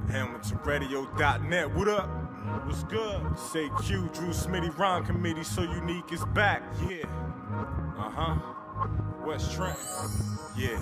HamiltonRadio.net. What up? What's good? Say Q, Drew Smitty, Ron Committee, so unique is back. Yeah. West Trent. Yeah.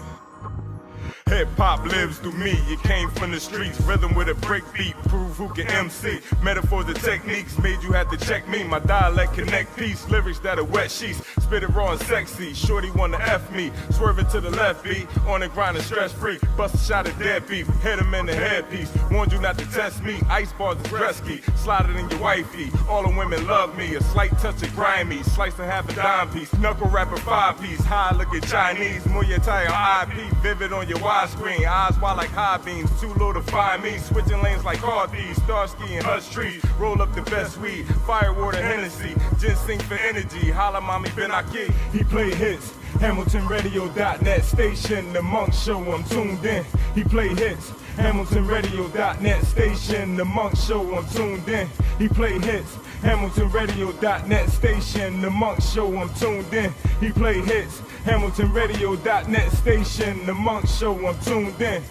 Hip hop lives through me, it came from the streets. Rhythm with a break beat, prove who can MC. Metaphors and techniques made you have to check me. My dialect connect peace, lyrics that are wet sheets. Spit it raw and sexy, shorty wanna F me. Swerving to the left beat, on the grind and stress free. Bust a shot of dead beef, hit him in the headpiece. Warned you not to test me, ice bars is rescue. Slide it in your wifey, all the women love me. A slight touch of grimy, slice and half a dime piece. Knuckle rapper 5-piece, high looking Chinese. Muay Thai IP, vivid on your screen, eyes wide like high beams, too low to find me. Switching lanes like car thieves, Starsky and Hush trees. Roll up the best weed, firewater Hennessy, ginseng for energy. Holla mommy Ben Aki. He play hits. HamiltonRadio.net station, the Monk Show, I'm tuned in. He play hits. HamiltonRadio.net station, the Monk Show, I'm tuned in. He play hits. HamiltonRadio.net station, the Monk Show, I'm tuned in. He play hits. HamiltonRadio.net station, the Monk Show, I'm tuned in.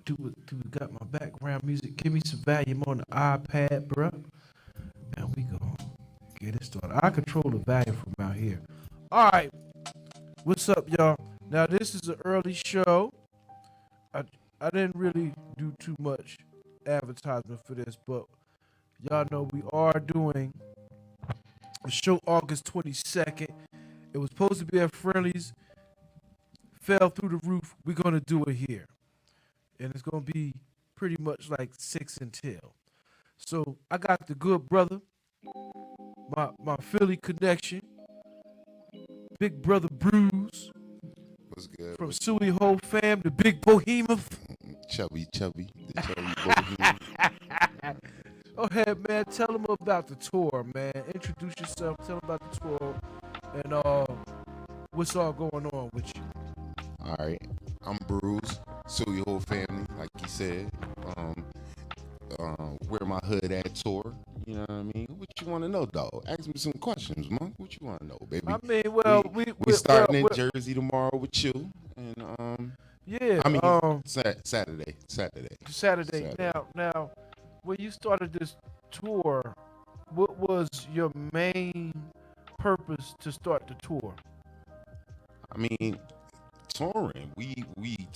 Do we got my background music? Give me some volume on the iPad, bruh. Now we gonna get it started. I control the volume from out here. All right, what's up, y'all? Now this is an early show. I didn't really do too much advertisement for this, but y'all know we are doing a show August 22nd. It was supposed to be at Friendly's, fell through the roof. We're gonna do it here. And it's going to be pretty much like 6 until. So I got the good brother, my Philly connection, big brother BRUIZ. What's good? From Suey Ho fam, the big behemoth. Chubby, the chubby behemoth. Go ahead, man. Tell them about the tour, man. Introduce yourself. Tell them about the tour and what's all going on with you. All right. I'm BRUIZ, Suey Ho family, like you said. Where my hood at tour. You know what I mean? What you want to know, dog? Ask me some questions, man. What you want to know, baby? I mean, well, we starting in Jersey tomorrow with you, and yeah. I mean, Saturday. Now, when you started this tour, what was your main purpose to start the tour? I mean, touring. We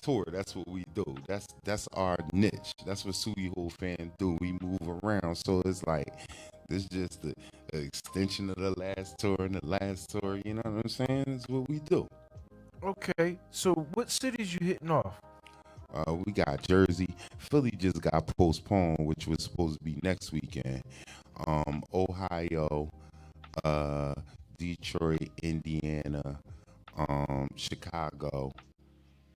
tour. That's what we do. That's our niche. That's what Suey Ho fans do. We move around. So it's like this just the extension of the last tour and the last tour. You know what I'm saying? It's what we do. Okay. So what cities you hitting off? We got Jersey. Philly just got postponed, which was supposed to be next weekend. Ohio, Detroit, Indiana, Chicago.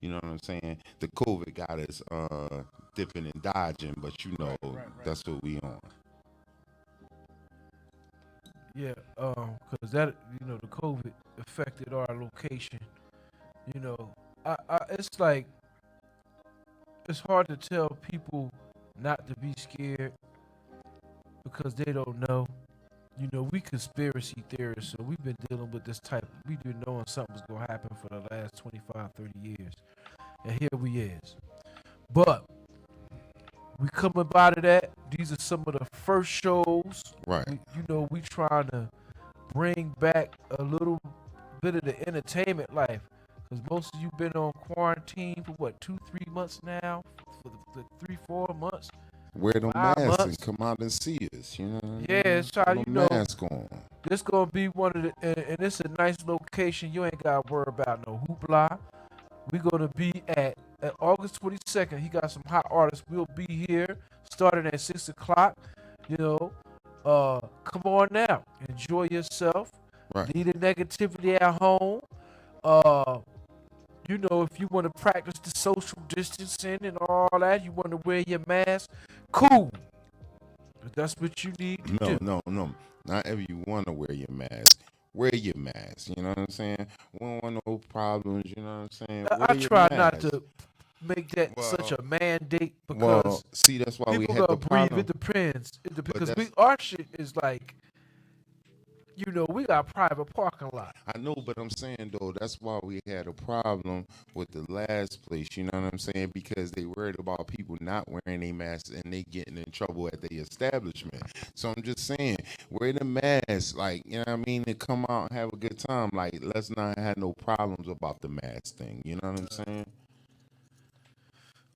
You know what I'm saying? The COVID got us dipping and dodging, but you know, right. That's what we on. Yeah, because that, you know, the COVID affected our location. You know, I it's like, it's hard to tell people not to be scared because they don't know. You know, we conspiracy theorists, so we've been dealing with this type. We've been knowing something's going to happen for the last 25, 30 years. And here we is. But we coming by to that. These are some of the first shows. Right. We trying to bring back a little bit of the entertainment life. Because most of you been on quarantine for what, 2-3 months now? For the 3-4 months? Wear the mask and come out and see us, you know. Yeah, it's how you know. Mask on. This gonna be one of the, and it's a nice location. You ain't gotta worry about no hoopla. We gonna be at August 22nd. He got some hot artists. We'll be here starting at 6 o'clock. You know, come on now, enjoy yourself. Right. Leave the negativity at home. You know, if you want to practice the social distancing and all that, you want to wear your mask, cool. But that's what you need to do. No. Not ever you want to wear your mask. Wear your mask. You know what I'm saying? We don't want no problems. You know what I'm saying? I try not to make that such Well, a mandate well, because see, that's why we people had gonna the breathe. problem. It depends. But Because that's our shit is like, we got private parking lot. I know, but I'm saying though, that's why we had a problem with the last place. You know what I'm saying? Because they worried about people not wearing a mask and they getting in trouble at the establishment. So I'm just saying, wear the mask, like you know what I mean, and come out and have a good time. Like let's not have no problems about the mask thing. You know what I'm saying?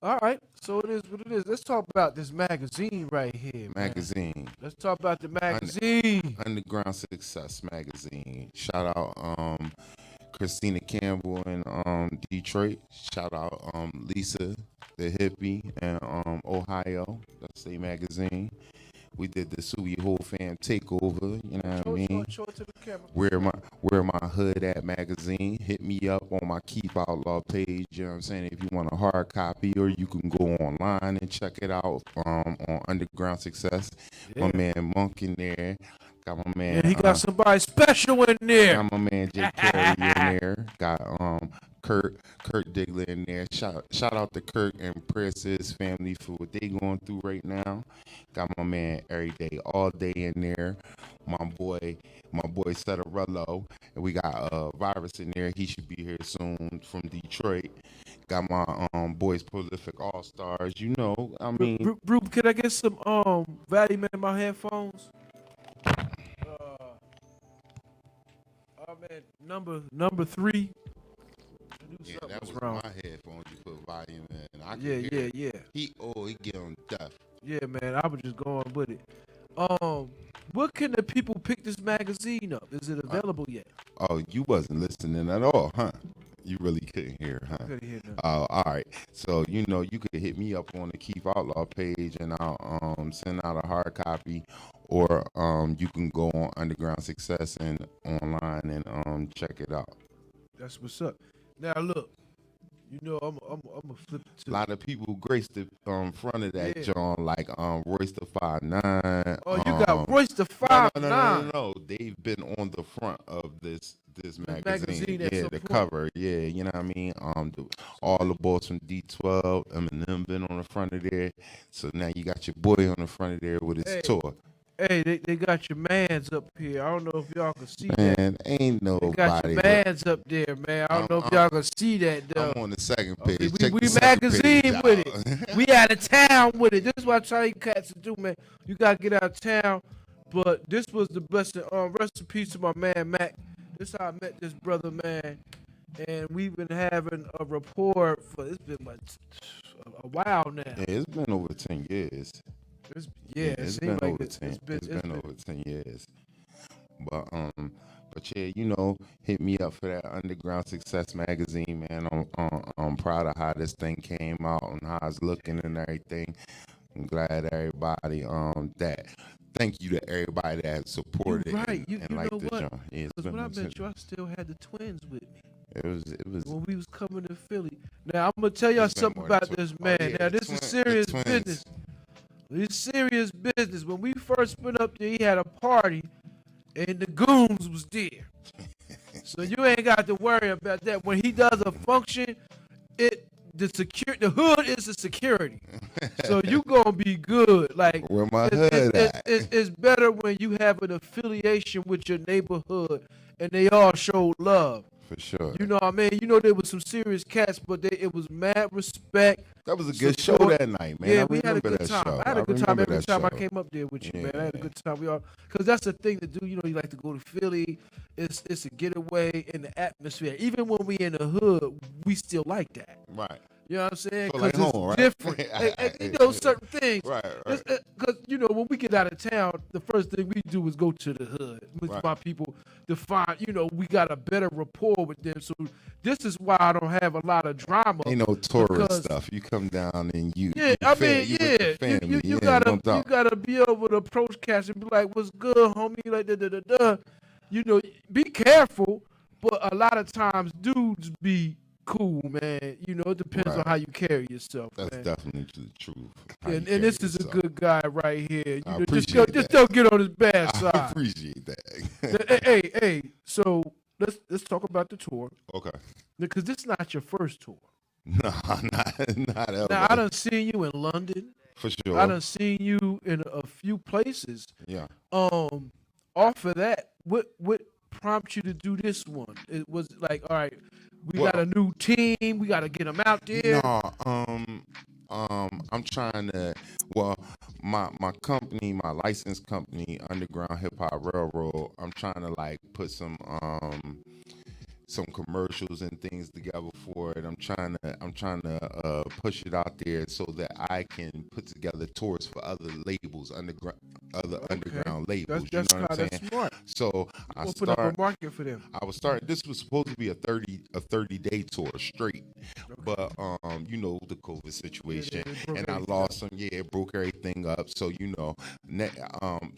All right, so it is what it is. Let's talk about this magazine right here, man. Magazine. Let's talk about the Un- magazine. Underground Success Magazine. Shout out Christina Campbell in Detroit. Shout out Lisa the hippie in Ohio. That's a magazine. We did the Suey Whole Fam takeover. You know what I mean? Show it to the camera. Where my hood at magazine. Hit me up on my Keep Outlaw page. You know what I'm saying? If you want a hard copy, or you can go online and check it out on Underground Success. Yeah. My man Monk in there. Got my man. Yeah, he got somebody special in there. Got my man Jay Carey in there. Got Kurt Diggler in there. Shout out to Kurt and prayers to his family for what they going through right now. Got my man Every Day All Day in there. My boy Setterello. And we got Virus in there. He should be here soon from Detroit. Got my boys Prolific All Stars. You know, I mean, Brew, can I get some volume in my headphones? Man, number 3. yeah, that was wrong. my headphones. You put volume in. I can hear Yeah. He get on deaf. Yeah, man, I was just going with it. What can the people pick this magazine up? Is it available yet? Oh, you wasn't listening at all, huh? You really couldn't hear, huh? Couldn't hear nothing. Oh, all right. So you could hit me up on the Keep Outlaw page, and I'll send out a hard copy, or you can go on Underground Success and online and check it out. That's what's up. Now look, I'm gonna flip it to A lot of people grace the front of that Yeah. John, like Royce the 5'9". Oh, you got Royce the 5'9". No. They've been on the front of this magazine. magazine at Yeah, some the point. cover. Yeah, you know what I mean. All the boys from D12, Eminem been on the front of there. So now you got your boy on the front of there with his Hey. tour. Hey, they got your mans up here. I don't know if y'all can see that. Man, ain't They nobody. got your mans up there, man. I don't know if y'all can see that though. I'm on the second page. We Check the second magazine page with out. it. We out of town with it. This is what I tell you cats to do, man. You gotta get out of town. But this was the blessing. Rest in peace to my man Mac. This is how I met this brother, man. And we've been having a rapport for it's been like a while now. Yeah, it's been over 10 years. It It's seems been like over 10. it's been Over 10 years. But yeah, hit me up for that Underground Success magazine, man. I'm proud of how this thing came out and how it's looking and everything. I'm glad everybody thank you to everybody that supported You're right. it You and know liked the what? joint. Yeah, it's Because been when I over met 10. you, I still had the twins with me. It was When we was coming to Philly. Now I'm gonna tell y'all It's been something more than about tw- this Oh, man. yeah, Now the this is the serious twins. business. It's serious business. When we first went up there, he had a party, and the goons was there. So you ain't got to worry about that. When he does a function, the hood is the security. So you gonna be good. Like Where my hood at? it's better when you have an affiliation with your neighborhood and they all show love. For sure. You know what I mean? There was some serious cats, but it was mad respect. That was a good show support. that night, man. Yeah, I we had a remember good that time. show. I had a good time remember every that time I show. came up there with you, man. I had a Yeah. good time. Because that's the thing to do. You like to go to Philly. It's a getaway in the atmosphere. Even when we in the hood, we still like that. Right. You know what I'm saying? Feel Because like it's home, right? different. Certain things. Right. Because, when we get out of town, the first thing we do is go to the hood with Right. my people to find, we got a better rapport with them. So this is why I don't have a lot of drama. Ain't no tourist because- stuff. You come down and you. Yeah, you I fam- mean, you yeah, with the family. you Yeah, gotta no doubt. you gotta be able to approach cats and be like, "What's good, homie?" Like da. Be careful, but a lot of times dudes be cool, man. It depends on Right. how you carry yourself, That's man. definitely the truth. How And you this carry is a yourself. good guy right here. I Just appreciate that. don't get on his bad I side. appreciate that. hey. So let's talk about the tour Okay. because this is not your first tour. No, not Now I ever. done seen you in London. For I sure. done seen you in a few places. Yeah. Um, Off of that, what prompted you to do this one? It was like, all right, we got Well, a new team. We got to get them out there. no, I'm trying to. Well, my company, my license company, Underground Hip Hop Railroad. I'm trying to like put some commercials and things together for it. I'm trying to push it out there so that I can put together tours for other labels, other Okay, underground labels. You know what I'm that's saying? smart. So I Open up a start. market for them. I was starting. This was supposed to be a 30-day tour straight, but the COVID Yeah, situation, they broke and I everything up. lost some. Yeah, it broke everything up. So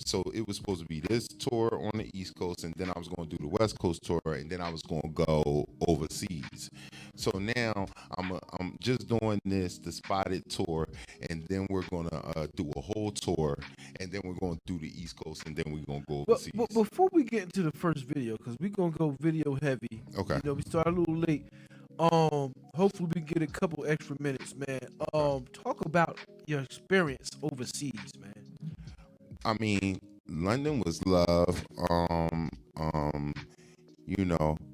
so it was supposed to be this tour on the East Coast, and then I was going to do the West Coast tour, and then I was going to go overseas. So now I'm just doing the Spotted tour, and then we're gonna do a whole tour, and then we're gonna do the East Coast, and then we're gonna go But overseas. before we get into the first video, because we're gonna go video heavy. Okay. We started a little late. Hopefully we get a couple extra minutes, man. Talk about your experience overseas, man. I mean, London was love. Um,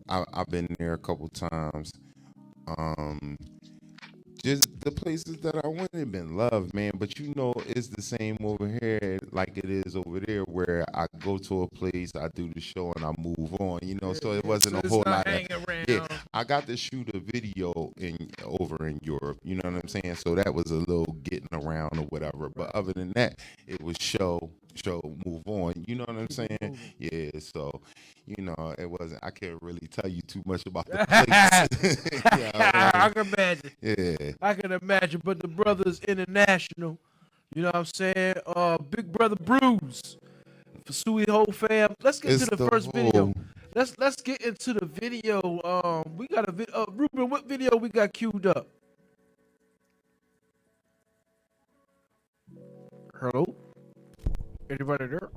I've been there a couple times. Um, just the places that I went have been love, man. But it's the same over here like it is over there, where I go to a place, I do the show, and I move on. So it wasn't So a it's whole not lot of. hanging Yeah, around. I got to shoot a video over in Europe. You know what I'm saying? So that was a little getting around or whatever. But other than that, it was show, move on. You know what I'm Keep it saying? moving. Yeah. So it wasn't. I can't really tell you too much about the place. Yeah, I can imagine. yeah. I can imagine. But the brothers international, you know what I'm saying? Big brother BRUIZ for Suey whole fam. Let's get to It's the the first video. whole. Let's get into the video. We got a video. Ruben, what video we got queued up? Hello, anybody there?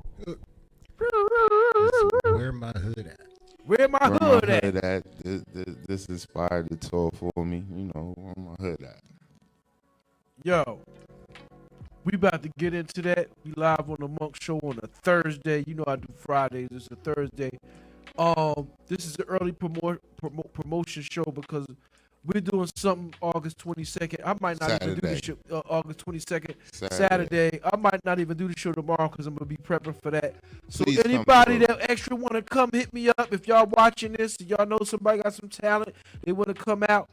Where my hood at? Where my Where my hood at? hood at? This inspired the tour for me. Where my hood at? Yo, we about to get into that. We live on the Monk Show on a Thursday. You know I do Fridays. It's a Thursday. This is the early promotion show because we're doing something August 22nd. I might not even do the Saturday. show August 22nd, Saturday. Saturday. I might not even do the show tomorrow because I'm gonna be prepping for that. So Please come anybody through. that extra want to come, hit me up. If y'all watching this, y'all know somebody got some talent, they want to come out.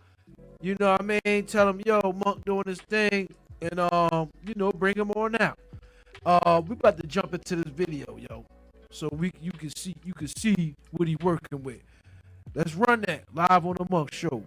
You know what I mean? Tell them, yo, Monk doing this thing, and bring them on out. We about to jump into this video, yo. So you can see what he working with. Let's run that live on the Monk Show.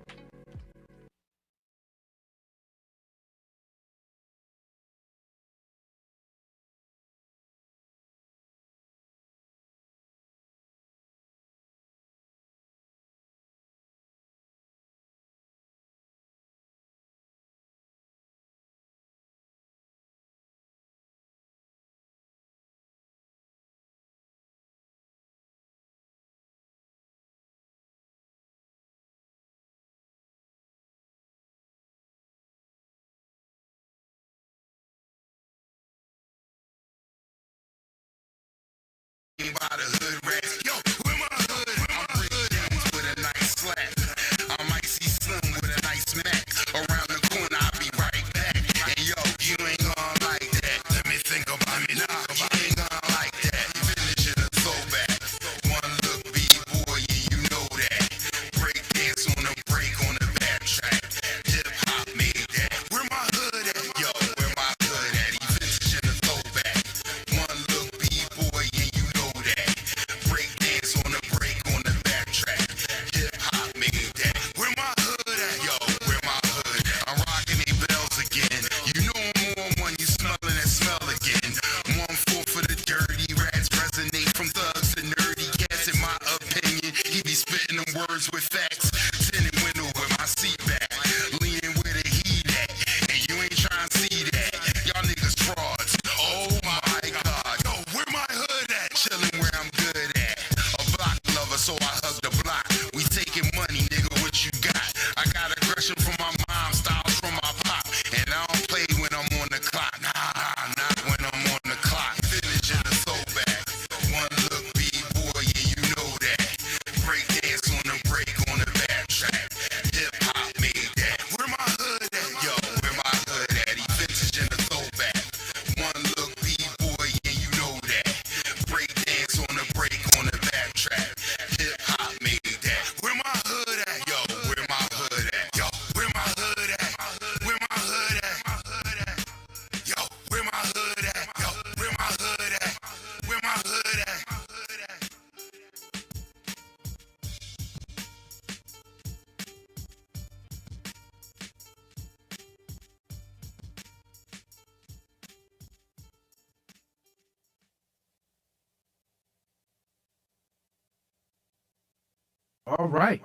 All right.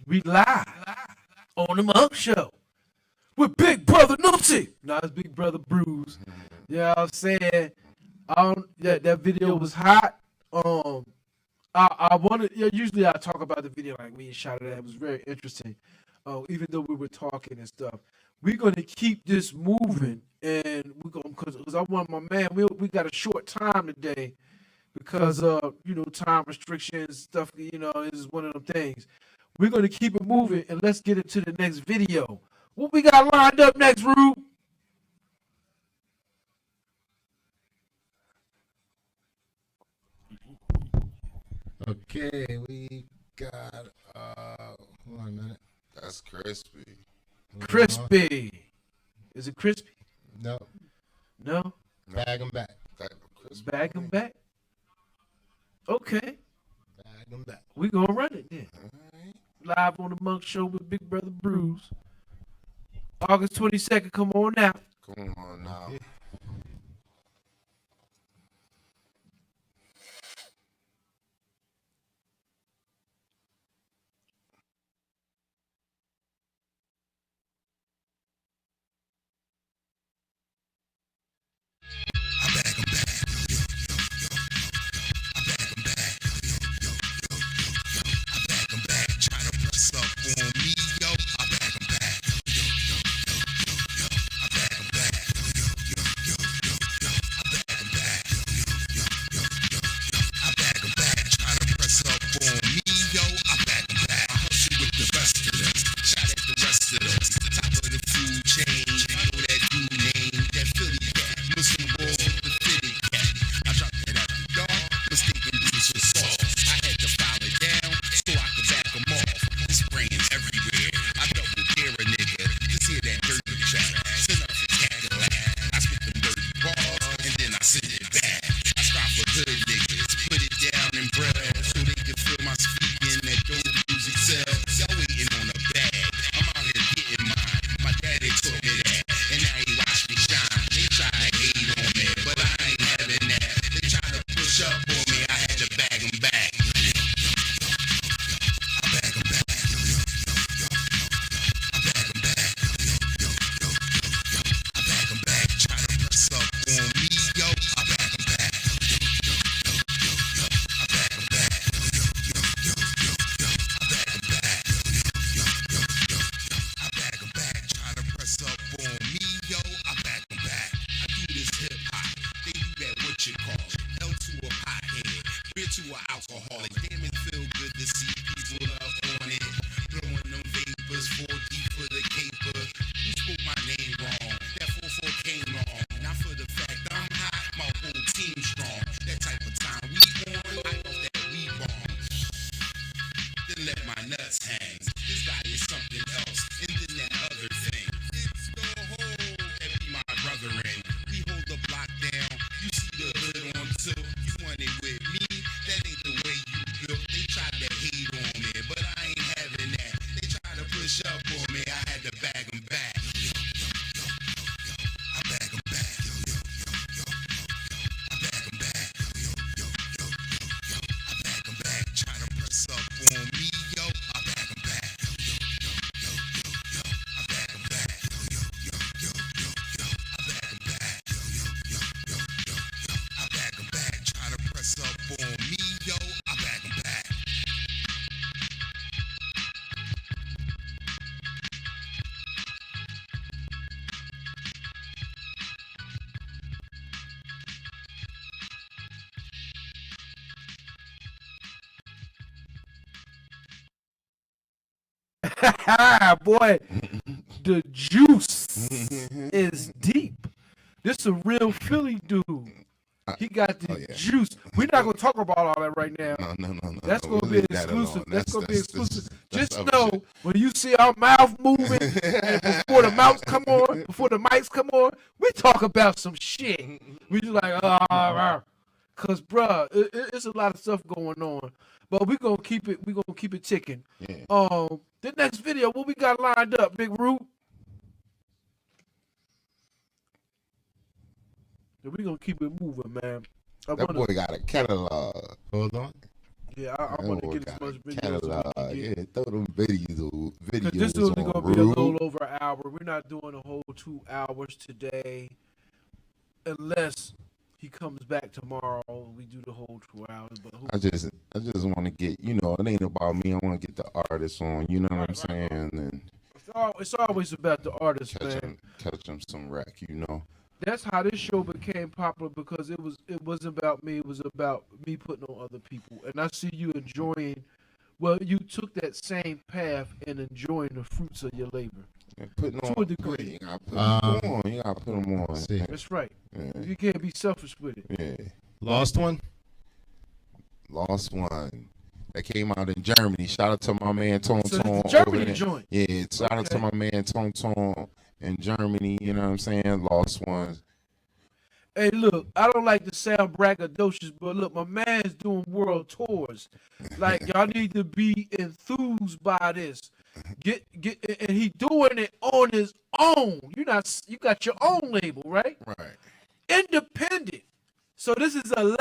We live on the MUNK Show with Big Brother Nipsey. Now it's Big Brother BRUIZ. You know what I'm saying? That video was hot. I wanted. Usually I talk about the video like we shot it at. It was very interesting. Even though we were talking and stuff, we're gonna keep this moving, and we're gonna because I want my man. We got a short time today because time restrictions stuff. This is one of them things. We're gonna keep it moving, and let's get into the next video. What we got lined up next, Rube? Okay, we got hold on a minute. That's crispy. Crispy. Is it crispy? No. No. Bag them back. Crispy. Bag them back. Okay. Bag them back. We gonna run it then. Alright. Live on the MUNK Show with Big Brother BRUIZ. August 22nd. Come on now. Come on now. Yeah. Boy, the juice is deep. This is a real Philly dude. He got the juice. We're not gonna talk about all that right now. No. That's gonna We'll be leave that exclusive. alone. That's gonna be exclusive. That's Just other know shit. when you see our mouth moving and before the mics come on, before the mics come on, we talk about some shit. We just like cause bruh, it's a lot of stuff going on. But we're gonna keep it ticking. Yeah. The next video, what we got lined up, Big Root? We're gonna keep it moving, man. That boy got a catalog. Hold on. Yeah, I want to get as much videos catalog. as we can get. Yeah, throw them videos Because this is only on going to be a little Rube. over an hour. We're not doing a whole 2 hours today unless he comes back tomorrow and we do the whole 2 hours. But I just want to get, it ain't about me. I want to get the artists on, you know what I'm saying? And it's always about the artist, man. catch them some wreck, That's how this show became popular because it wasn't about me. It was about me putting on other people. And I see you enjoying. Well, you took that same path and enjoying the fruits of your labor. And putting to on, a degree. You gotta put them on. You gotta put them on. See. That's right. Yeah. You can't be selfish with it. Yeah. Lost one. That came out in Germany. Shout out to my man Tom So Tom. it's a Germany over there. joint. Yeah, shout out to my man Tom Tom in Germany. You know what I'm saying? Lost Ones. Hey, look, I don't like to sound braggadocious, but look, my man's doing world tours. Like, y'all need to be enthused by this. And he doing it on his own. You got your own label, right? Right. Independent. So this is an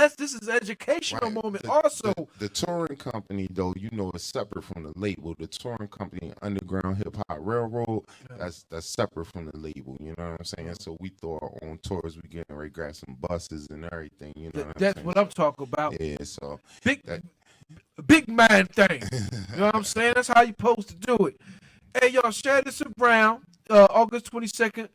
educational moment. Also, the touring company, though, is separate from the label. The touring company, Underground Hip Hop Railroad, that's separate from the label. You know what I'm saying? So we throw our own tours. We getting ready to grab some buses and everything. You know that's what I'm talking about. Yeah. So big man thing. You know what I'm saying? That's how you supposed to do it. Hey, y'all, share this around. August 22nd.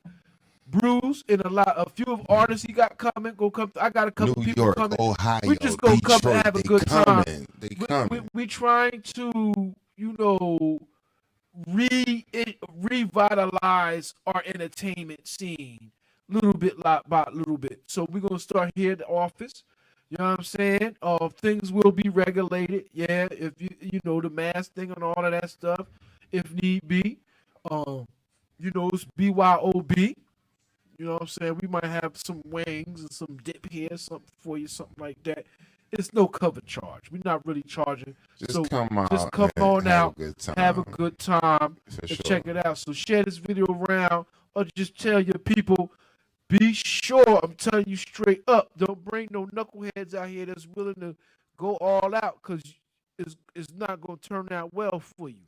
BRUIZ and a few of artists he got coming. I got a couple New people York, coming. Ohio, We just gonna come and have a good time. They coming. We trying to, revitalize our entertainment scene little bit by little bit. So we're gonna start here at the office. You know what I'm saying? Things will be regulated. Yeah, if the mask thing and all of that stuff, if need be. It's BYOB. You know what I'm saying? We might have some wings and some dip here, something for you, something like that. It's no cover charge. We're not really charging. Just come out. Just come on out. Have a good time. And check it out. So share this video around or just tell your people, be sure, I'm telling you straight up, don't bring no knuckleheads out here that's willing to go all out because it's not going to turn out well for you.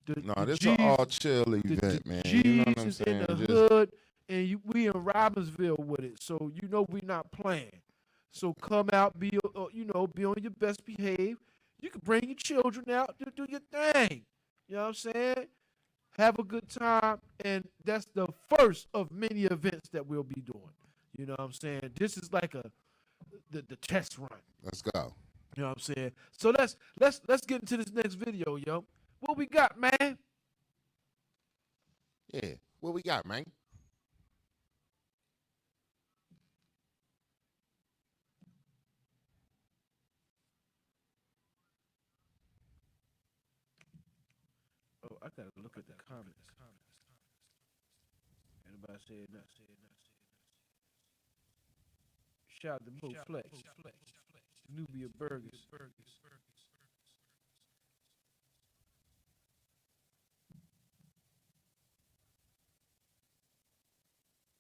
This is an all chill event, man. You know what I'm saying? In the hood. And we in Robbinsville with it, so we not playing. So come out, be on your best behave. You can bring your children out to do your thing. You know what I'm saying? Have a good time, and that's the first of many events that we'll be doing. You know what I'm saying? This is like the test run. Let's go. You know what I'm saying? So let's get into this next video, yo. What we got, man? Yeah, what we got, man? Oh, I gotta look at the comments. Anybody said not said. Shout out to Mo Flex. Nubia Burgers.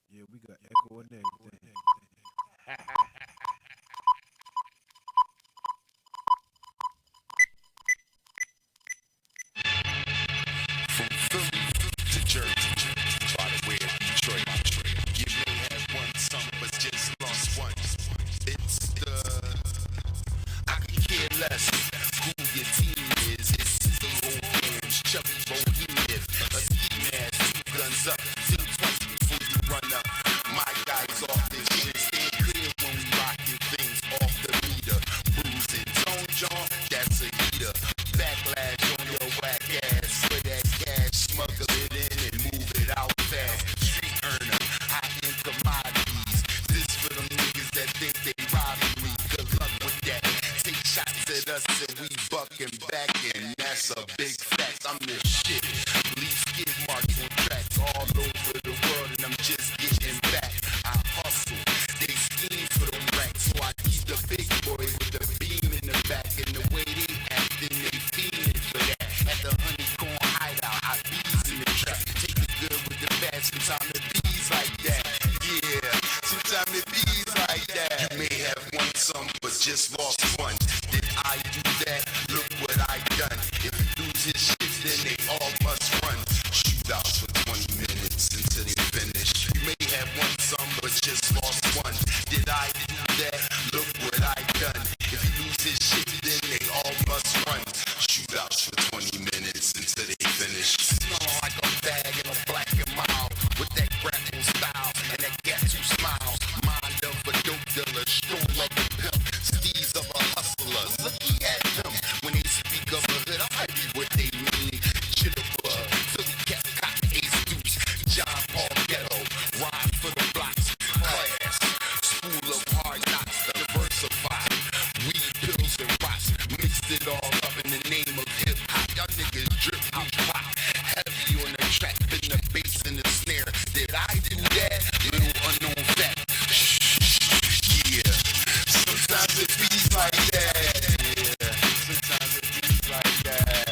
Yeah, we got echo and everything. From Philly to Jersey, try to wear Detroit. You may have won some, but just lost one. It's I could care less who your team is. It's CEO fans, chubby bohemian, a ski mask, 2 guns up, think twice before you run up. My guys off this shit, stand clear when we rockin' things off the meter. Bruising Tone John, that's a heater. Backlash on your whack ass for that cash, smuggle it in and move it out fast. Street earner, hot in commodities. This for them niggas that think they robbing me. Good luck with that. Take shots at us and we bucking back, and that's a big fact. I'm the shit. Leave skid marks on tracks all over the world, and I'm just getting back. I hustle. They scheme for them racks, so I keep the big boys with the beam in the back, and the way they acting, they fiending for that. At the honeycomb hideout, I bees in the trap. Take the good with the bad, sometimes the bees like that. Yeah, sometimes the bees like that. You may have won some, but just lost one. Did I do that? just lost one. Did I do that? Look what I done. If he lose his shit, then they all must run. Shootouts for 20 minutes until they finish. Smell like a bag in a black and mild with that grapple style and that gap two smiles. Mind of a dope dealer, strong like a pimp. Steez of a hustler, looky at them. When they speak of a hood, I be what they mean. Jitterbug, Philly cat, cop, ace deuce, John Paul ghetto, ride for the blocks, class, school of hard knocks, diversify, weed, pills, and rocks, mixed it all up in the name of hip hop. Y'all niggas drip out rock, heavy on the track, in the bass and the snare. Did I do that? Little unknown fact. Yeah, sometimes it feels like that. Yeah, sometimes it feels like that.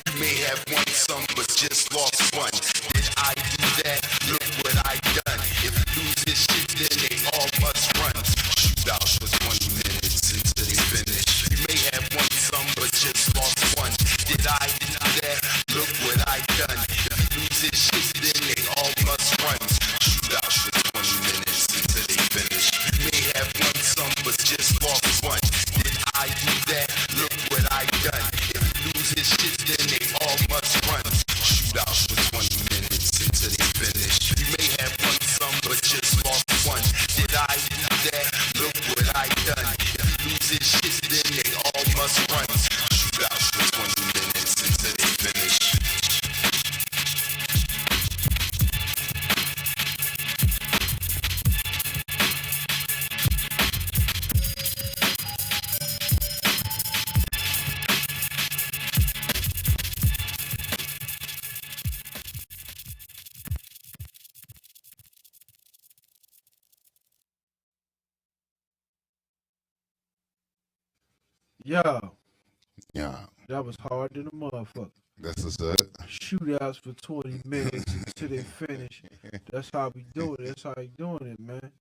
You may have won some, but just lost one. Did I do that? Look what I done. If you lose this shit, then they all must run. Shootouts for 20 minutes until they finish. You may have won some, but just lost one. Did I do that? Look what I done. If you lose this shit, then they all must run. Shootouts for 20 minutes until they finish. You may have won some, but just lost one. Did I do that? Look what I done. If you lose this shit, then they all must run. Shootouts for 20 minutes until they finish. You may have won some, but just lost one. Did I do that? Look what I done. If you lose this shit, then they all must run. Shootouts for 20 minutes until they finish. Yo, Yeah, that was hard than a motherfucker. that's what's up. Shootouts for 20 minutes until they finish. That's how we do it. That's how you doing it, man.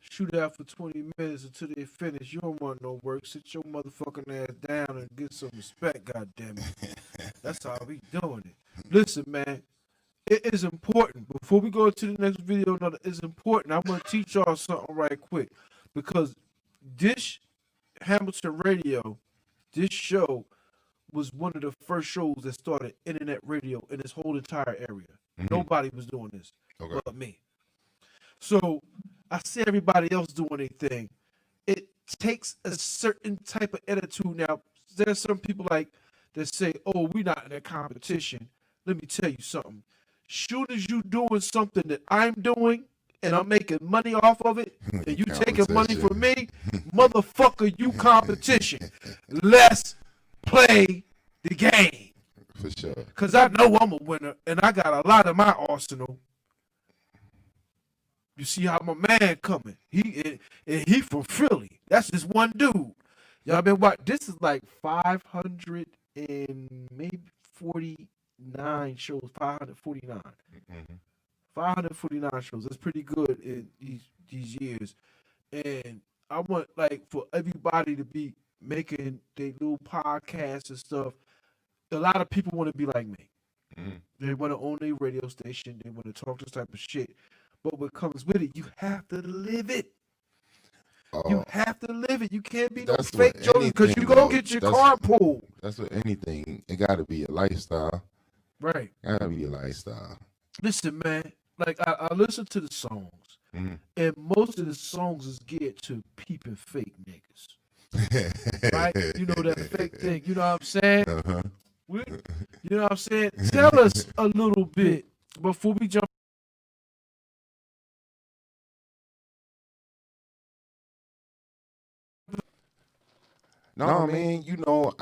Shootout for 20 minutes until they finish. You don't want no work. Sit your motherfucking ass down and get some respect, goddammit. That's how we doing it. Listen, man, it is important. Before we go to the next video, it's important. I'm going to teach y'all something right quick. Because this Hamilton Radio, this show was one of the first shows that started internet radio in this whole entire area. Nobody was doing this but me. So I see everybody else doing their thing. It takes a certain type of attitude. Now, there's some people like that say, oh, we're not in a competition. Let me tell you something. Soon as you doing something that I'm doing and I'm making money off of it, and you taking money from me, motherfucker, you competition. Let's play the game. For sure. Because I know I'm a winner, and I got a lot in my arsenal. You see how my man coming. He from Philly. That's just one dude. Y'all been watching. This is like 500 and maybe 49 shows. 549. 549 shows. That's pretty good in these years. And I want like for everybody to be making their little podcasts and stuff. A lot of people want to be like me. They want to own a radio station. They want to talk this type of shit. But what comes with it, you have to live it. You have to live it. You can't be no fake Joe because you go get your car pulled. That's what anything. It got to be a lifestyle. Right. Gotta be a lifestyle. Listen, man. Like I listen to the songs, and most of the songs is geared to peeping fake niggas. Right? You know that fake thing. You know what I'm saying? You know what I'm saying? Tell us a little bit before we jump. No, man, you know,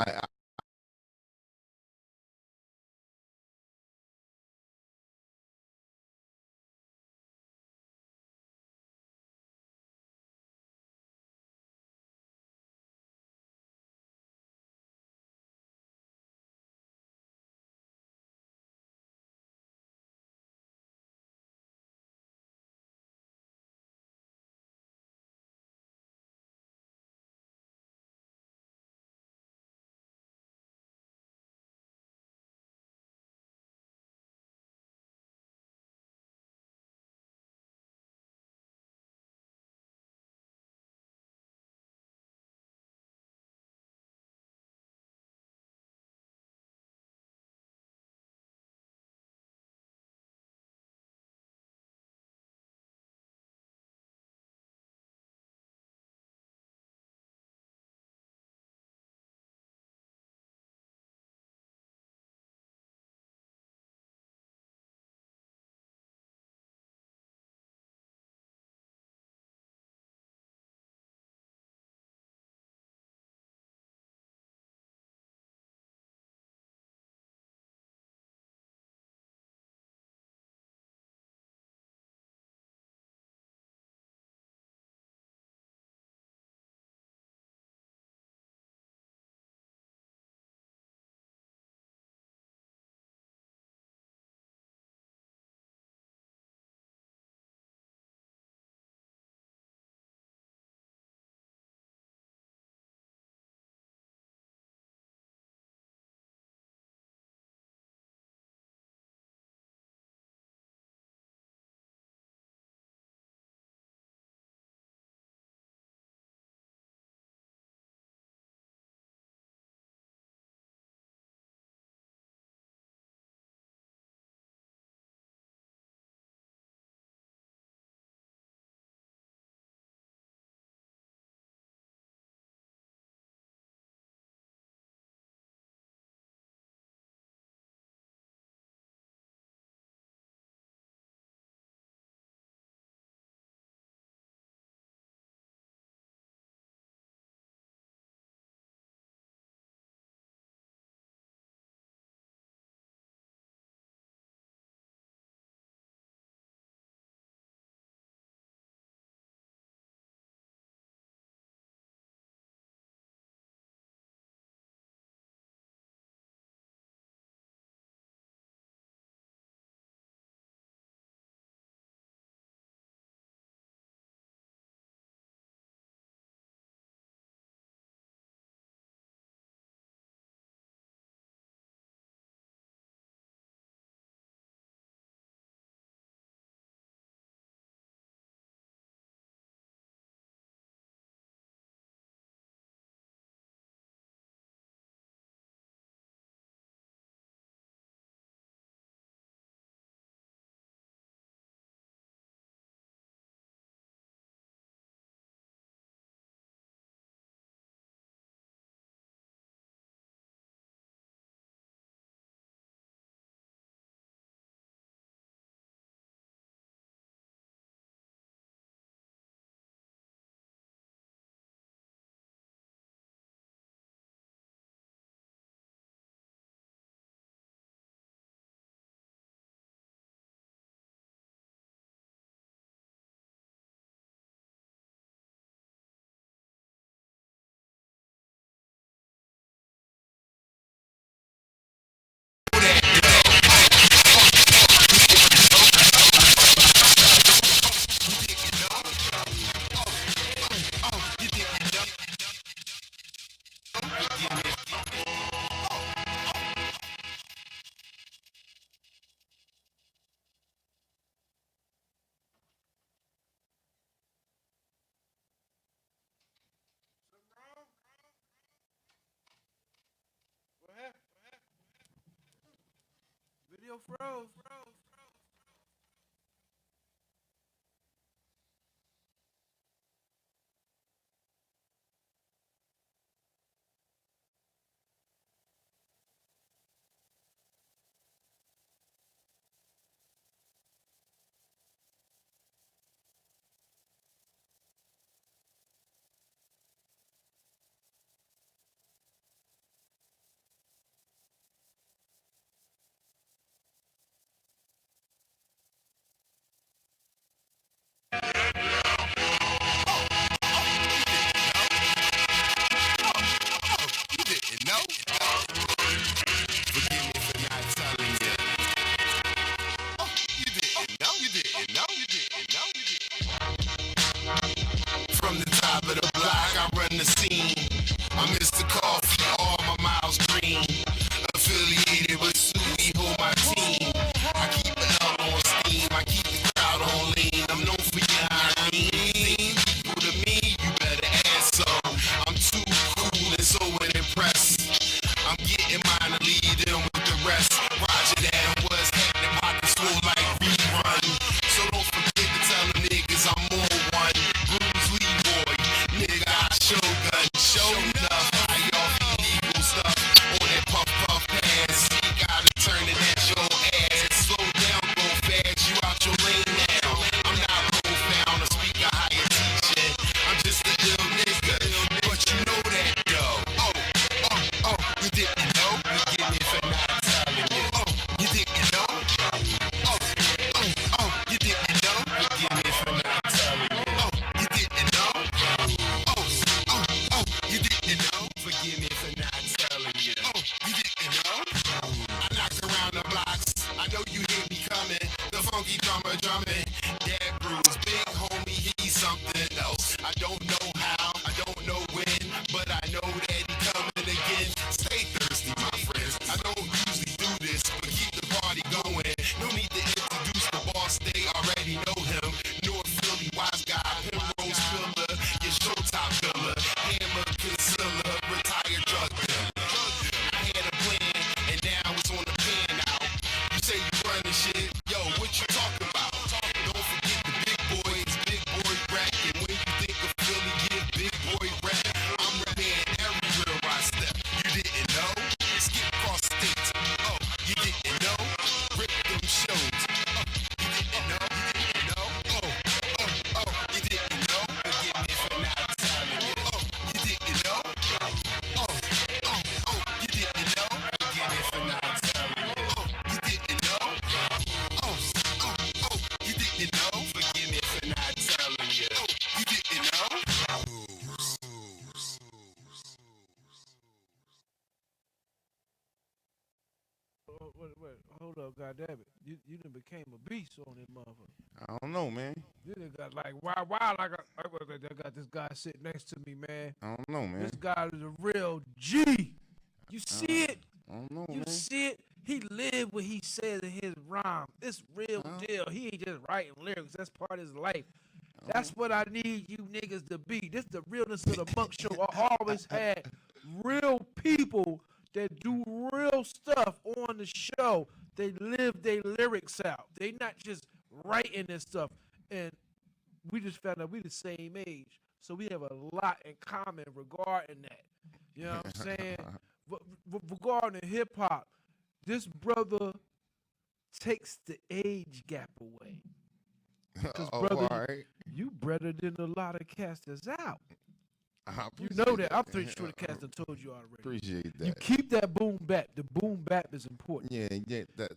Audio froze. You didn't know? Forgive me for not telling you. You didn't know? You didn't know? You didn't know? You didn't. From the top of the block, I run the scene. I'm Mr. Coffee, all my miles green. Affiliated with Suey, who my team. I keep it up on steam. I keep the crowd on lean. I'm known for your hygiene. Equal to me, you better ask so. I'm too cool and so impressed. I'm getting mine to lead in with the rest. Roger that and what's happening, pockets full like rerun. So don't forget to tell the niggas I'm more one. BRUIZ Leroy, nigga I showgun. Show enough, I y'all illegal stuff. On that puff puff pass, you gotta turn it at your ass. Slow down, go fast, you out your lane now. I'm not profound, I speak a higher teaching. I'm just a ill nigga, but you know that though. You didn't know? Forgive me for not telling you. You didn't know? You didn't know? Forgive me for not telling you. You didn't know? You didn't know? Forgive me for not telling you. You didn't know? I knock around the blocks. I know you hear me coming. The funky drummer drumming. That BRUIZ, big homie, he's something else. I don't know how, I don't know when, but I know that he coming again. Stay thirsty, my friends. I don't usually do this, but keep the party going. No need to introduce the boss, they already know him. North Philly, wise guy, Penrose filler, your showtop filler, hammer concealer, retired drug dealer. I had a plan, and now it's on the pan out. You say you running shit, yo, what you talking about? Don't forget the big boy rap, and when you think of Philly, get big boy rap. I'm the man everywhere I step. You didn't know? Skip across states. You didn't know? Rip them shows. You didn't know? You didn't know? You didn't know? Forgive me for not telling you. You didn't know? You didn't know? Forgive me for not telling you. You didn't know? You didn't know? Forgive me for not telling you. You didn't know? Wait, hold up, goddammit. You done became a beast on this motherfucker. I don't know, man. You done got like wow, I got this guy sitting next to me, man. I don't know, man. This guy is a real G. You see it? I don't know, You man. see it? He lived what he says in his rhyme. It's real deal. He ain't just writing lyrics. That's part of his life. That's what I need you niggas to be. This the realness of the Monk Show. I always had real people that do real stuff on the show. They live their lyrics out. They not just writing this stuff. And we just found out we the same age. So we have a lot in common regarding that. You know what I'm saying? But regarding hip hop, this brother takes the age gap away. Because brother, all right. you better than a lot of cats that's out. I You appreciate know that. I'm pretty sure the cats done told you already. Appreciate that. You keep that boom bap. The boom bap is important. Yeah,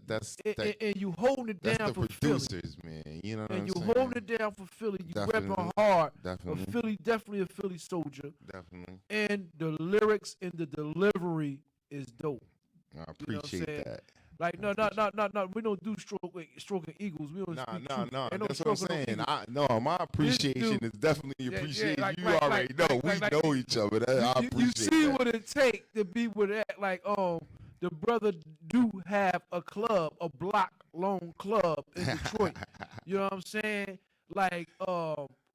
that's And you holding it that's down the for Philly. producers, man. You know what And I'm you saying? holding it down for Philly. You Definitely, repping hard. definitely. But Philly, definitely a Philly soldier. Definitely. And the lyrics and the delivery is dope. I You know what I'm appreciate saying? that. Like, no. We don't do stroking eagles. We don't speak truth. No. Ain't no That's what I'm stroking saying. no eagles. My appreciation dude- is definitely Yeah, appreciated. like- You like- already know. like- We like- know each other. I You appreciate see that. what it take to be with that. Like, the brother do have a club, a block long club in Detroit. You know what I'm saying? Like,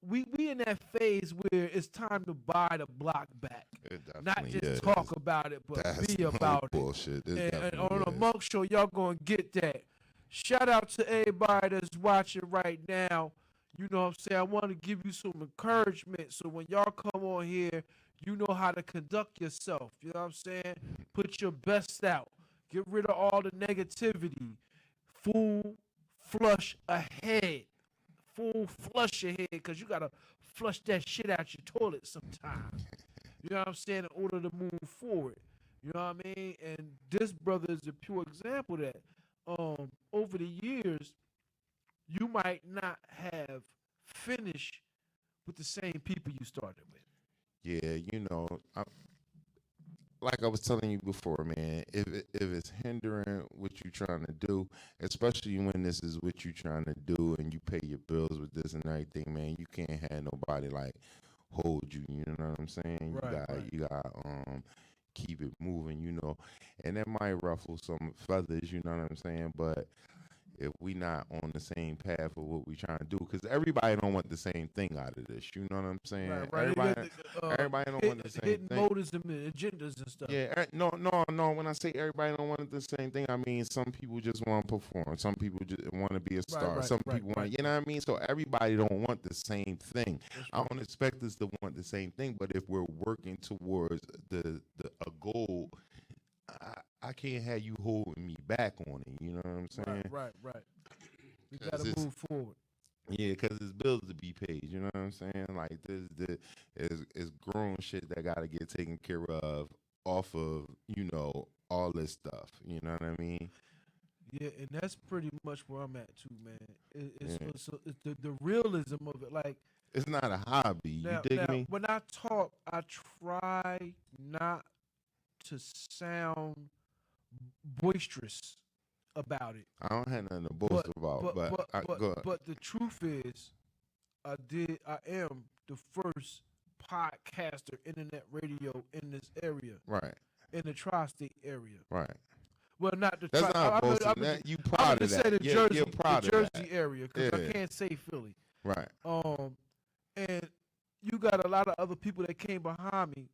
we in that phase where it's time to buy the block back. It Not definitely just is. talk about it, but That's be no about it. bullshit. It And definitely on a is. Monk Show, y'all gonna get that. Shout out to everybody that's watching right now. You know what I'm saying? I want to give you some encouragement so when y'all come on here, you know how to conduct yourself. You know what I'm saying? Put your best out. Get rid of all the negativity. Full flush ahead. Full flush ahead, because you got to flush that shit out your toilet sometimes. You know what I'm saying? In order to move forward. You know what I mean? And this brother is a pure example of that. Over the years, you might not have finished with the same people you started with. Yeah, like I was telling you before, man, if it's hindering what you're trying to do, especially when this is what you're trying to do and you pay your bills with this and everything, man, you can't have nobody like hold you. You know what I'm saying? You got keep it moving, and that might ruffle some feathers. You know what I'm saying? But if we not on the same path of what we trying to do, because everybody don't want the same thing out of this. You know what I'm saying? Right. Everybody don't want the same hidden thing. motives and agendas and stuff. Yeah, no. When I say everybody don't want the same thing, I mean some people just want to perform. Some people just want to be a star. Some people want, you know what I mean? So everybody don't want the same thing. I don't expect us to want the same thing, but if we're working towards a goal, I can't have you holding me back on it. You know what I'm saying? Right. We gotta move forward. Yeah, because it's bills to be paid. You know what I'm saying? Like is grown shit that gotta get taken care of off of all this stuff. You know what I mean? Yeah, and that's pretty much where I'm at too, man. It's the realism of it. Like, it's not a hobby. You dig me? When I talk, I try not to sound boisterous about it. I don't have nothing to boast about, but the truth is, I am the first podcaster, internet radio in this area, right? In the tri-state area, right? Well, not the. That's not boasting. You proud of that? Say the Jersey, you're proud the of Jersey that. area, because I can't say Philly, right? And you got a lot of other people that came behind me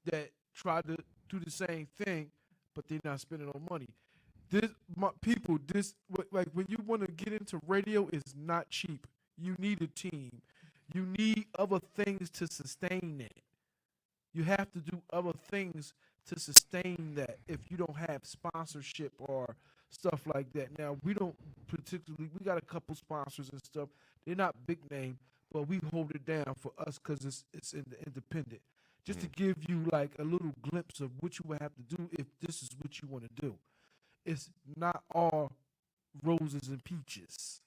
that tried to do the same thing, but they're not spending no money. Like when you want to get into radio, it's not cheap. You need a team. You need other things to sustain that. You have to do other things to sustain that if you don't have sponsorship or stuff like that. Now, we don't particularly, we got a couple sponsors and stuff. They're not big name, but we hold it down for us because it's independent. Just to give you like a little glimpse of what you would have to do if this is what you want to do. It's not all roses and peaches.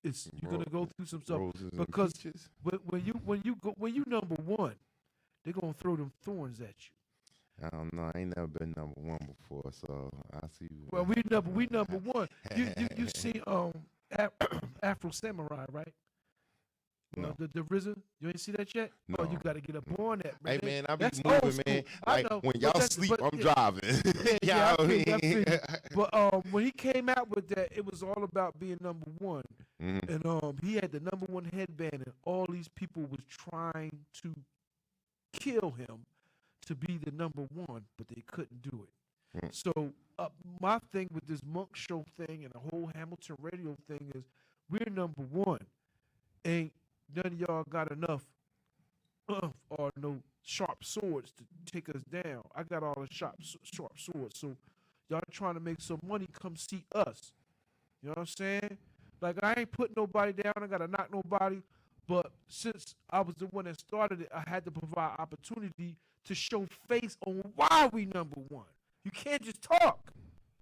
You're gonna go through some stuff because when you number one, they're gonna throw them thorns at you. I don't know. I ain't never been number one before, so I see. Well, we number one. You see Afro Samurai, right? No. The RZA, you ain't see that yet? No. Oh, you got to get up on that, man. Hey, man, I be That's moving, man. Like, when y'all sleep, I'm driving. Yeah, I feel you. But when he came out with that, it was all about being number one. Mm-hmm. And he had the number one headband, and all these people was trying to kill him to be the number one, but they couldn't do it. Mm-hmm. So my thing with this Monk Show thing and the whole Hamilton radio thing is we're number one. Ain't none of y'all got enough or no sharp swords to take us down. I got all the sharp swords. So y'all trying to make some money, come see us. You know what I'm saying? Like, I ain't putting nobody down. I got to knock nobody. But since I was the one that started it, I had to provide opportunity to show face on why we number one. You can't just talk.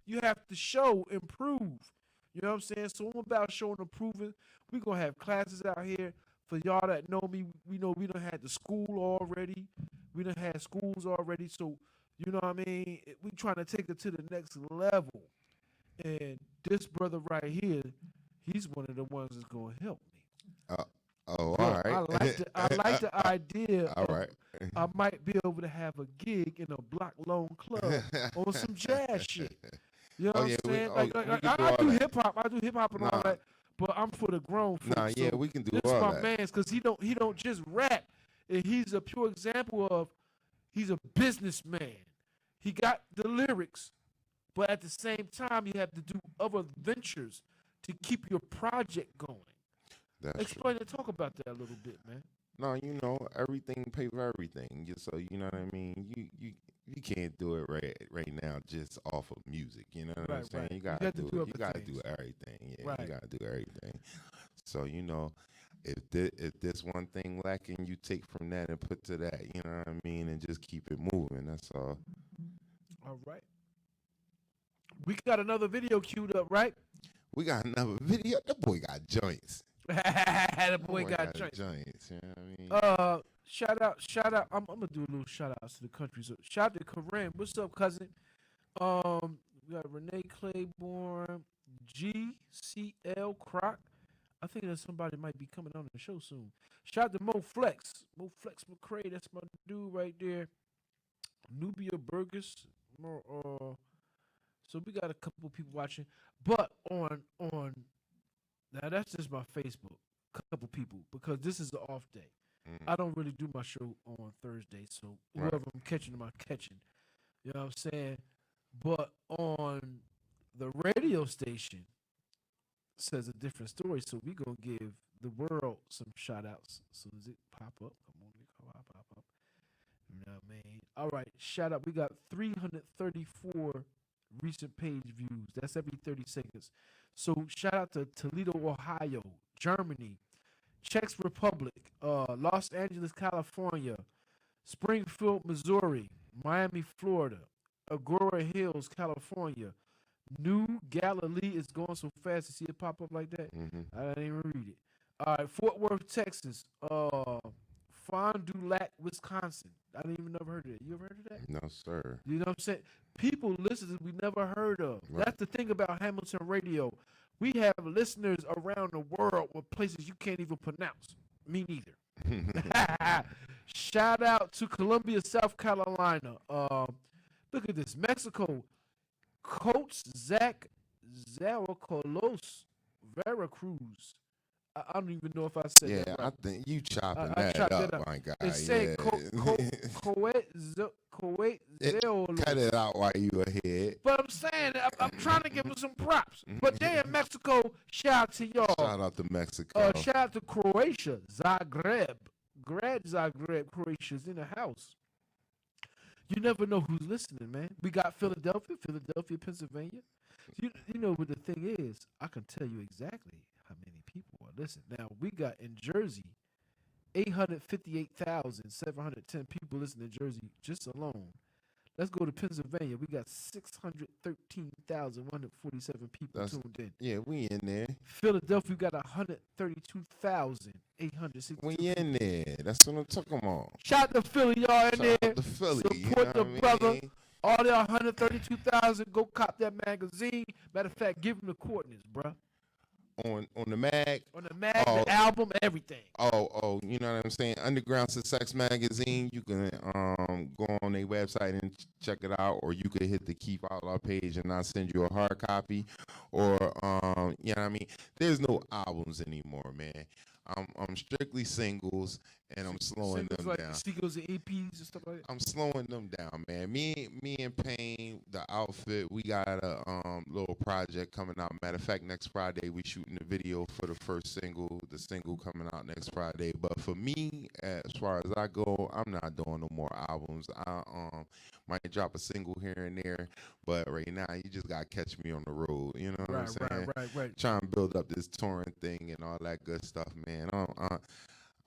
You have to show and prove. You know what I'm saying? So I'm about showing and proving. We're going to have classes out here. For y'all that know me, we know we done had the school already. We done had schools already. So, you know what I mean? We trying to take it to the next level. And this brother right here, he's one of the ones that's going to help me. All right. I like the idea. All right. I might be able to have a gig in a Block Loan Club on some jazz shit. You know what I'm saying? I do hip hop. I do hip hop and all that. But I'm for the grown folks. Yeah, we can do all that. This my is my man's because he don't just rap. And he's a pure example of he's a businessman. He got the lyrics, but at the same time, you have to do other ventures to keep your project going. That's Explain and talk about that a little bit, man. No, everything pay for everything. So you know what I mean. You can't do it right now just off of music. You know what I'm Right, saying. right. You gotta do it. other You gotta things. do everything. Yeah, Right. you gotta do everything. So if this one thing lacking, you take from that and put to that. You know what I mean, and just keep it moving. That's all. All right. We got another video queued up, right? We got another video. The boy got joints. The boy got joints. joints. You know what I mean? Shout out. I'm gonna do a little shout outs to the country. So shout out to Corinne. What's up, cousin? We got Renee Claiborne, GCL Croc. I think that somebody might be coming on the show soon. Shout out to Mo Flex McCray. That's my dude right there. Nubia Burgess. More. So we got a couple people watching, but on now that's just my Facebook. Couple people because this is the off day. I don't really do my show on Thursday, so whoever I'm catching, I'm catching. You know what I'm saying? But on the radio station says a different story, so we gonna give the world some shout outs as soon as it pop up. Come on, pop up. You know what I mean? All right, shout out. We got 334 recent page views. That's every 30 seconds. So shout out to Toledo, Ohio, Germany, Czech Republic, Los Angeles, California, Springfield, Missouri, Miami, Florida, Agora Hills, California. New Galilee is going so fast to see it pop up like that. I didn't even read it. All right, Fort Worth, Texas, Fond du Lac, Wisconsin. I didn't even never heard of that. You ever heard of that? No, sir. You know what I'm saying? People listen that we never heard of. Right. That's the thing about Hamilton Radio. We have listeners around the world with places you can't even pronounce. Me neither. Shout out to Columbia, South Carolina. Look at this. Mexico. Coach Zach Zaracolos, Veracruz. I don't even know if I said that right. I think you chopping I that chopped up, that up. my guy. It's saying Kuwait Cut it out while you ahead. But I'm saying, I'm trying to give them some props. But they in Mexico, shout out to y'all. Shout out to Mexico. Shout out to Croatia, Zagreb. Zagreb, Croatia's in the house. You never know who's listening, man. We got Philadelphia, Pennsylvania. You know what the thing is? I can tell you exactly how many people are listening. Now, we got in Jersey, 858,710 people listening in Jersey just alone. Let's go to Pennsylvania. We got 613,147 people tuned in. Yeah, we in there. Philadelphia, we got 132,860. We in there. That's what I'm talking about. Shout out to Philly, y'all in there. Shout out to Philly. Support the brother. All y'all 132,000. Go cop that magazine. Matter of fact, give them the coordinates, bruh. On the mag. On the mag, the album, everything. You know what I'm saying? Underground Success Magazine. You can go on their website and check it out, or you could hit the Keep Outlaw page and I'll send you a hard copy. Or you know what I mean? There's no albums anymore, man. I'm strictly singles, and I'm slowing them like down. Singles and EPs and stuff like that. I'm slowing them down, man. Me and Payne, the outfit, we got a little project coming out. Matter of fact, next Friday we shooting the video for the first single. The single coming out next Friday. But for me, as far as I go, I'm not doing no more albums. I might drop a single here and there, but right now you just gotta catch me on the road. You know what I'm saying? Right. Trying to build up this touring thing and all that good stuff, man.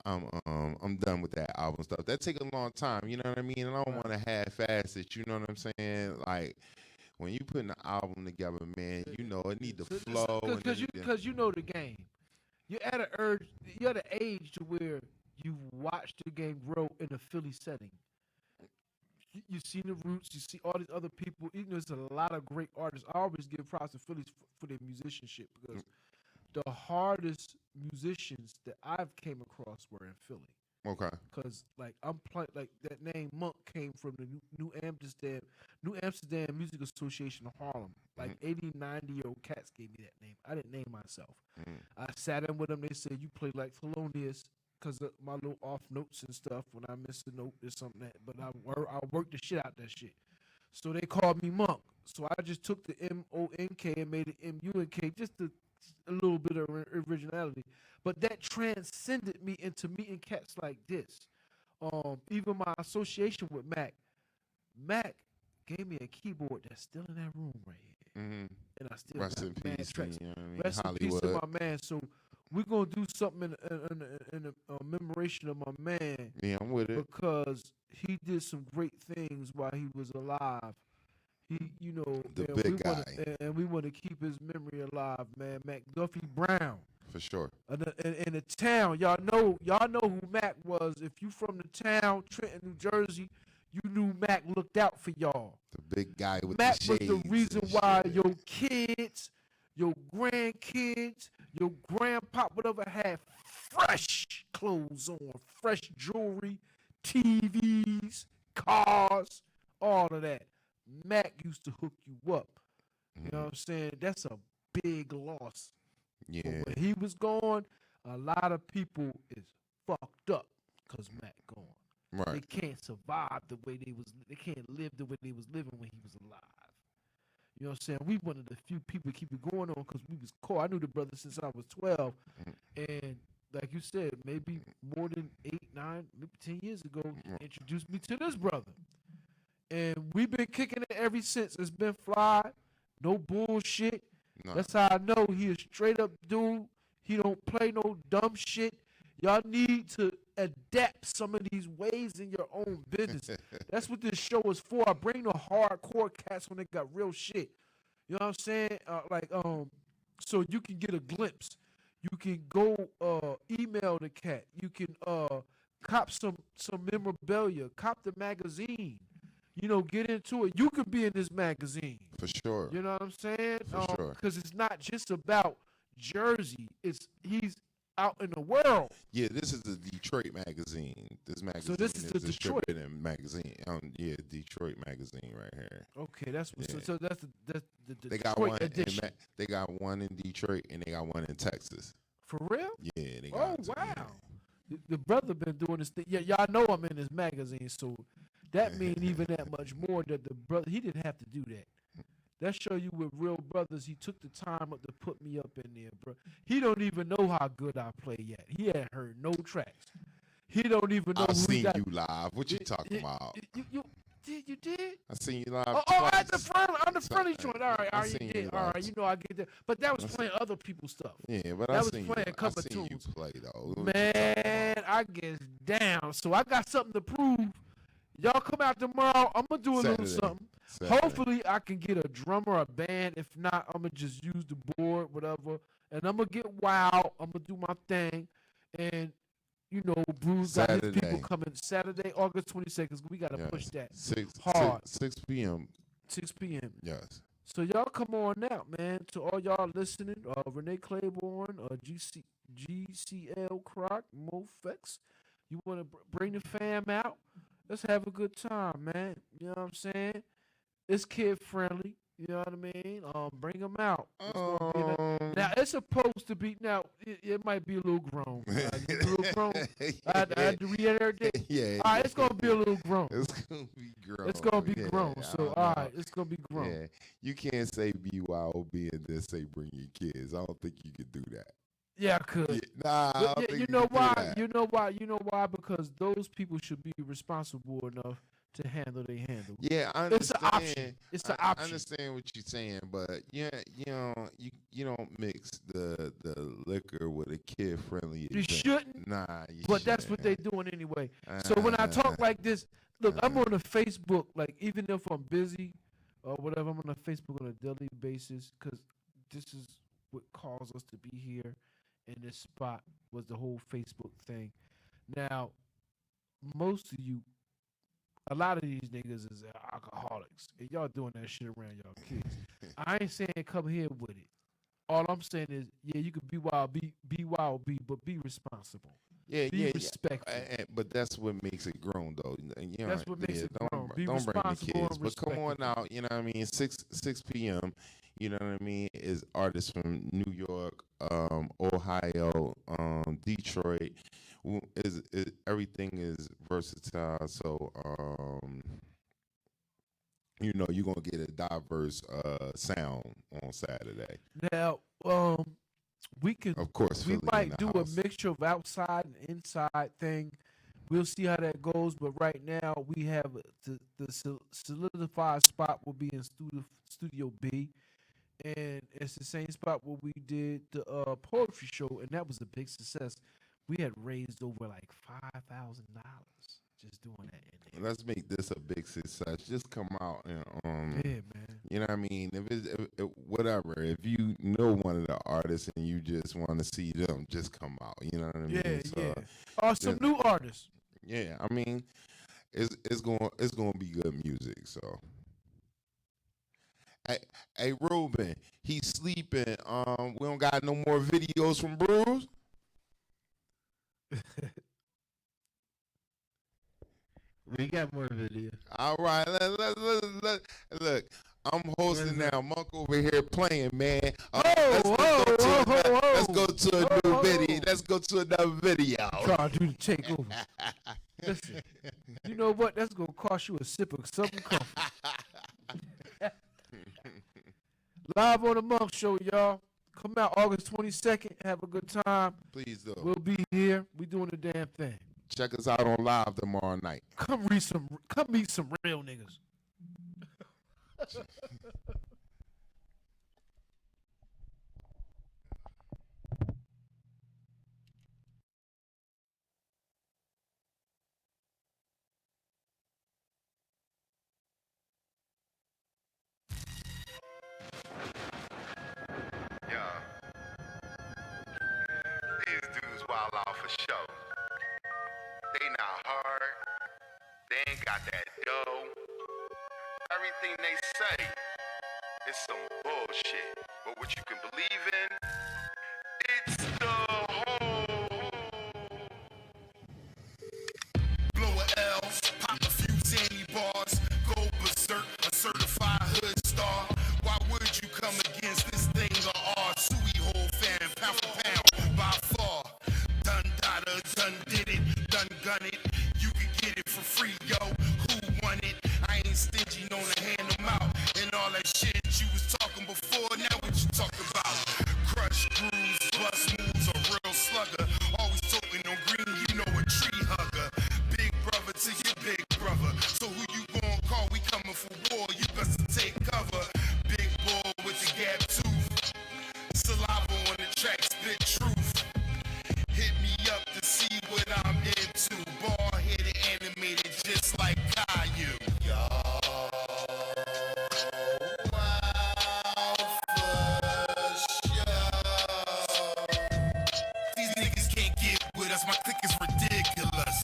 I'm done with that album stuff. That take a long time, you know what I mean? And I don't want to half-ass it, you know what I'm saying? Like when you put an album together, man, you know it need to flow. Because you know the game. You're at an age to where you watch the game grow in a Philly setting. You see the Roots, you see all these other people. You know, there's a lot of great artists. I always give props to Phillies for their musicianship because the hardest musicians that I've came across were in Philly. Okay. Because like I'm playing, like that name MUNK came from the New Amsterdam Music Association of Harlem. Like 80, 90-year-old cats gave me that name. I didn't name myself. I sat in with them. They said you play like Thelonious because of my little off notes and stuff. When I miss a note or something, but I work the shit out that shit. So they called me Monk. So I just took the MONK and made it MUNK, just a little bit of originality. But that transcended me into meeting cats like this. Even my association with Mac. Mac gave me a keyboard that's still in that room right here. Mm-hmm. And I still Rest got in mad peace, tracks. you know what I mean? Rest in Hollywood. peace to my man. So we're going to do something in a commemoration of my man. Yeah, I'm with it. Because he did some great things while he was alive. He, you know, The and big we guy. and we want to keep his memory alive, man. McDuffie Brown. For sure. In the town, y'all know who Mac was. If you from the town, Trenton, New Jersey, you knew Mac looked out for y'all. The big guy with Mac the was shades. the reason and why shit. your kids, your grandkids, your grandpop, whatever, had fresh clothes on, fresh jewelry, TVs, cars, all of that. Mac used to hook you up. You know what I'm saying? That's a big loss. Yeah. But when he was gone, a lot of people is fucked up because Mac gone. They Right. can't survive the way they can't live the way they was living when he was alive. You know what I'm saying? We one of the few people keep it going on because we was core. I knew the brother since I was 12. And like you said, maybe more than 8, 9, maybe 10 years ago, he introduced me to this brother. And we've been kicking it ever since. It's been fly, no bullshit. No. That's how I know he a straight up dude. He don't play no dumb shit. Y'all need to adapt some of these ways in your own business. That's what this show is for. I bring the hardcore cats when they got real shit. You know what I'm saying? So you can get a glimpse. You can go email the cat. You can cop some memorabilia. Cop the magazine. You know, get into it. You could be in this magazine. For sure. You know what I'm saying? For sure. Because it's not just about Jersey. He's out in the world. Yeah, this is the Detroit magazine. This magazine this is the Detroit. distributed magazine. Yeah, Detroit magazine right here. Okay, that's what. Yeah. So that's the They got Detroit one. edition. They got one in Detroit and they got one in Texas. For real? Yeah, they Oh got two, wow. yeah. The brother been doing this thing. Yeah, y'all know I'm in this magazine, so that mean even that much more that the brother he didn't have to do that. That show you with real brothers. He took the time up to put me up in there, bro. He don't even know how good I play yet. He ain't heard no tracks. He don't even know. I've who he seen got. you live. What you talking about? You did? I seen you live. Oh, twice. at the front, on the fronty joint. All right, I all right, you seen did. you All live. right, you know I get that. But that was playing other people's stuff. Yeah, but that I was seen playing you. a couple I seen you tunes. play though. What you talking Man, I get down. So I got something to prove. Y'all come out tomorrow. I'm gonna do a little Saturday. something. Saturday. Hopefully I can get a drummer, a band. If not, I'm gonna just use the board, whatever. And I'm gonna get wild. I'm gonna do my thing. And you know, BRUIZ got his people Saturday. coming Saturday, August 22nd. We gotta Yes. push that 6 hard. 6 p.m. 6 p.m. Yes. So y'all come on out, man. To all y'all listening, Renee Claiborne, GCL Croc, Mofex. You want to bring the fam out? Let's have a good time, man. You know what I'm saying? It's kid friendly. You know what I mean? Bring them out. It's gonna be now it's supposed to be. Now it might be a little grown. A little grown. I had to reiterate that. Yeah. All right, it's gonna be a little grown. It's gonna be grown. It's gonna be Yeah, grown. I So don't all know. right, it's gonna be grown. Yeah, you can't say BYOB and then say bring your kids. I don't think you could do that. Yeah, I could. Yeah, nah, I don't But think you know could do why? that. You know why? You know why? Because those people should be responsible enough to handle they handle. Yeah, I It's an understand. option. It's an I option. understand what you're saying, but yeah, you don't mix the liquor with a kid friendly. You shouldn't. Nah, you But that's what they shouldn't. doing anyway. So when I talk like this, look, I'm on the Facebook. Like even if I'm busy or whatever, I'm on the Facebook on a daily basis because this is what caused us to be here. In this spot was the whole Facebook thing. Now, most of you, a lot of these niggas is alcoholics, and y'all doing that shit around y'all kids. I ain't saying come here with it. All I'm saying is, yeah, you could be wild, be wild, but be responsible. Yeah, Be respectful. But that's what makes it grown, though. You know, That's what makes it grown. Be don't bring the responsible kids. and But come on respectful. out. You know what I mean? 6 p.m. You know what I mean? Is artists from New York, Ohio, Detroit. Is everything is versatile. So you know, you're gonna get a diverse sound on Saturday. Now, we Of course, we Philly in might the do house. a mixture of outside and inside thing. We'll see how that goes. But right now, we have the solidified spot will be in Studio B, and it's the same spot where we did the poetry show, and that was a big success. We had raised over like $5,000 just doing that in there. Let's make this a big success. Just come out and Yeah, man. you know what I mean. If whatever, if you know one of the artists and you just want to see them, just come out. You know what I mean. Yeah, So, yeah. Oh, some new artists. yeah, I mean, it's going to be good music. So, hey, Ruben, he's sleeping. We don't got no more videos from BRUIZ. We got more videos. All right, look. I'm hosting now. Monk over here playing, man. Let's go to a new video. Let's go to another video. Try to do the takeover. Listen, you know what? That's gonna cost you a sip of something comfort. Live on the Monk Show, y'all. Come out August 22nd. Have a good time. Please do. We'll be here. We doing the damn thing. Check us out on live tomorrow night. Come meet some real niggas. Yeah. These dudes wild out for show. They not hard. They ain't got that dough. Everything they say is some bullshit. But what you can believe in, it's the whole. Blow a L, pop a few zany bars, go berserk, a certified hood star. Why would you come against this thing of ours? Suey hole fan, pound for pound, by far. Done dada, done did it, done gun it. You can get it for free, yo. Who won it? I ain't stingy, known to hand them out. And all that shit you was talking before, now what you talking about? Crush, grooves, bust moves, a real slugger. Always toting on green, you know a tree hugger. Big brother to your big brother. So who you gon' call? We coming for war, you best to take cover. Big boy with the gap tooth. Saliva on the track, spit truth. Hit me up to see what I'm into. Ball-headed, animated, just like Caillou. These niggas can't get with us, my clique is ridiculous.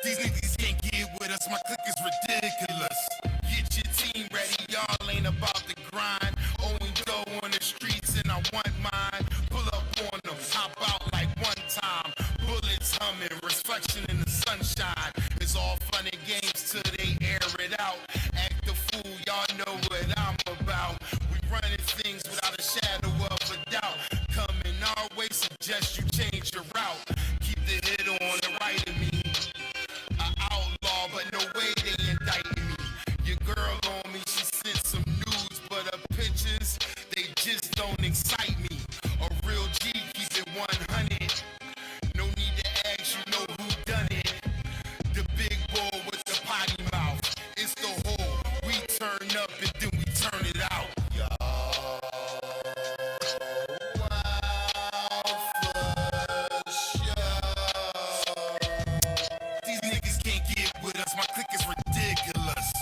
These niggas can't get with us, my clique is ridiculous. Get your team ready, y'all ain't about the grind. Owing dough on the streets and I want mine. Pull up on them, hop out like one time. Bullets humming, reflection in the sunshine. It's all fun and games till they air it out. Act the fool, y'all know what I'm about. We running things without a shadow of a doubt. Coming our way, suggest you change your route. Keep the hit on the right of me. An outlaw, but no way they indicting me. Your girl on me, she sent some news, but her pictures, they just don't excite me. A real G, keep it 100. No need to ask, you know who done it. The big boy with the potty mouth. It's the whole, we turn up and then we turn it out. These niggas can't get with us, my clique is ridiculous.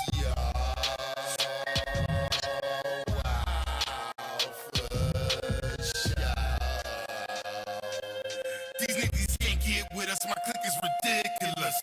These niggas can't get with us, my clique is ridiculous.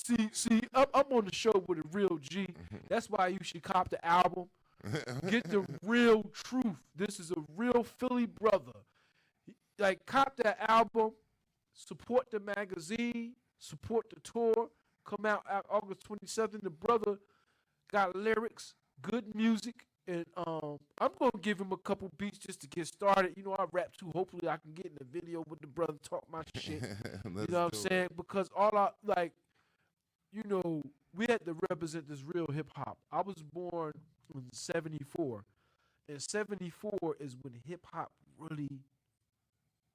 See, I'm on the show with a real G. That's why you should cop the album. Get the real truth. This is a real Philly brother. Like, cop that album, support the magazine, support the tour. Come out August 27th. The brother got lyrics, good music, and I'm gonna give him a couple beats just to get started. You know, I rap too. Hopefully, I can get in the video with the brother, talk my shit. You know what I'm saying? Because all I like, you know, we had to represent this real hip hop. I was born in '74, and '74 is when hip hop really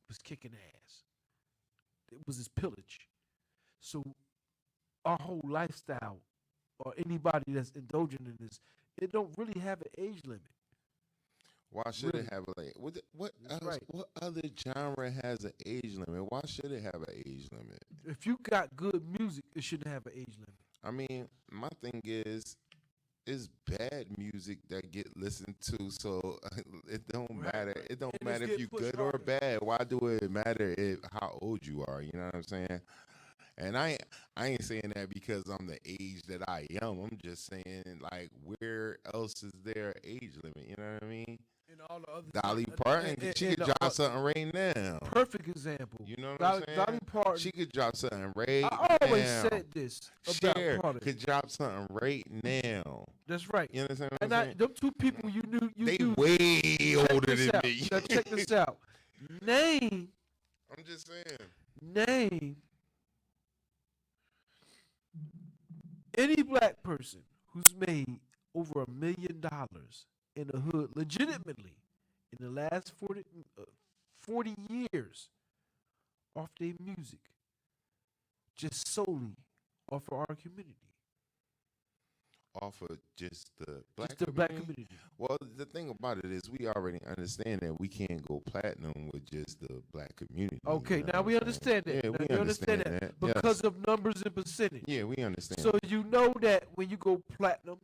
was kicking ass. It was this pillage. So our whole lifestyle, or anybody that's indulging in this, it don't really have an age limit. Why should it have a what else, right. What other genre has an age limit? Why should it have an age limit? If you got good music, it shouldn't have an age limit. I mean, my thing is, it's bad music that get listened to, so it don't matter. It don't matter if you good or bad. Why do it matter how old you are? You know what I'm saying? And I ain't saying that because I'm the age that I am. I'm just saying, like, where else is there an age limit? You know what I mean? And all the other Dolly Parton, she could drop something right now. Perfect example. You know what I'm saying? Dolly Parton. She could drop something right now. I always said this about Cher Parton. could drop something right now. That's right. You understand what And I'm saying? them two people you knew, They way older than me. Now check this out. Name. I'm just saying. Name any black person who's made over $1 million in the hood legitimately in the last 40 years off their music, just solely off of our community. Off of just the black Just the black community. Well, the thing about it is we already understand that we can't go platinum with just the black community. Okay, you know now what we I'm understand saying? that. Yeah, Now we we understand that. because of numbers and percentage. Yeah, we understand. So you know that when you go platinum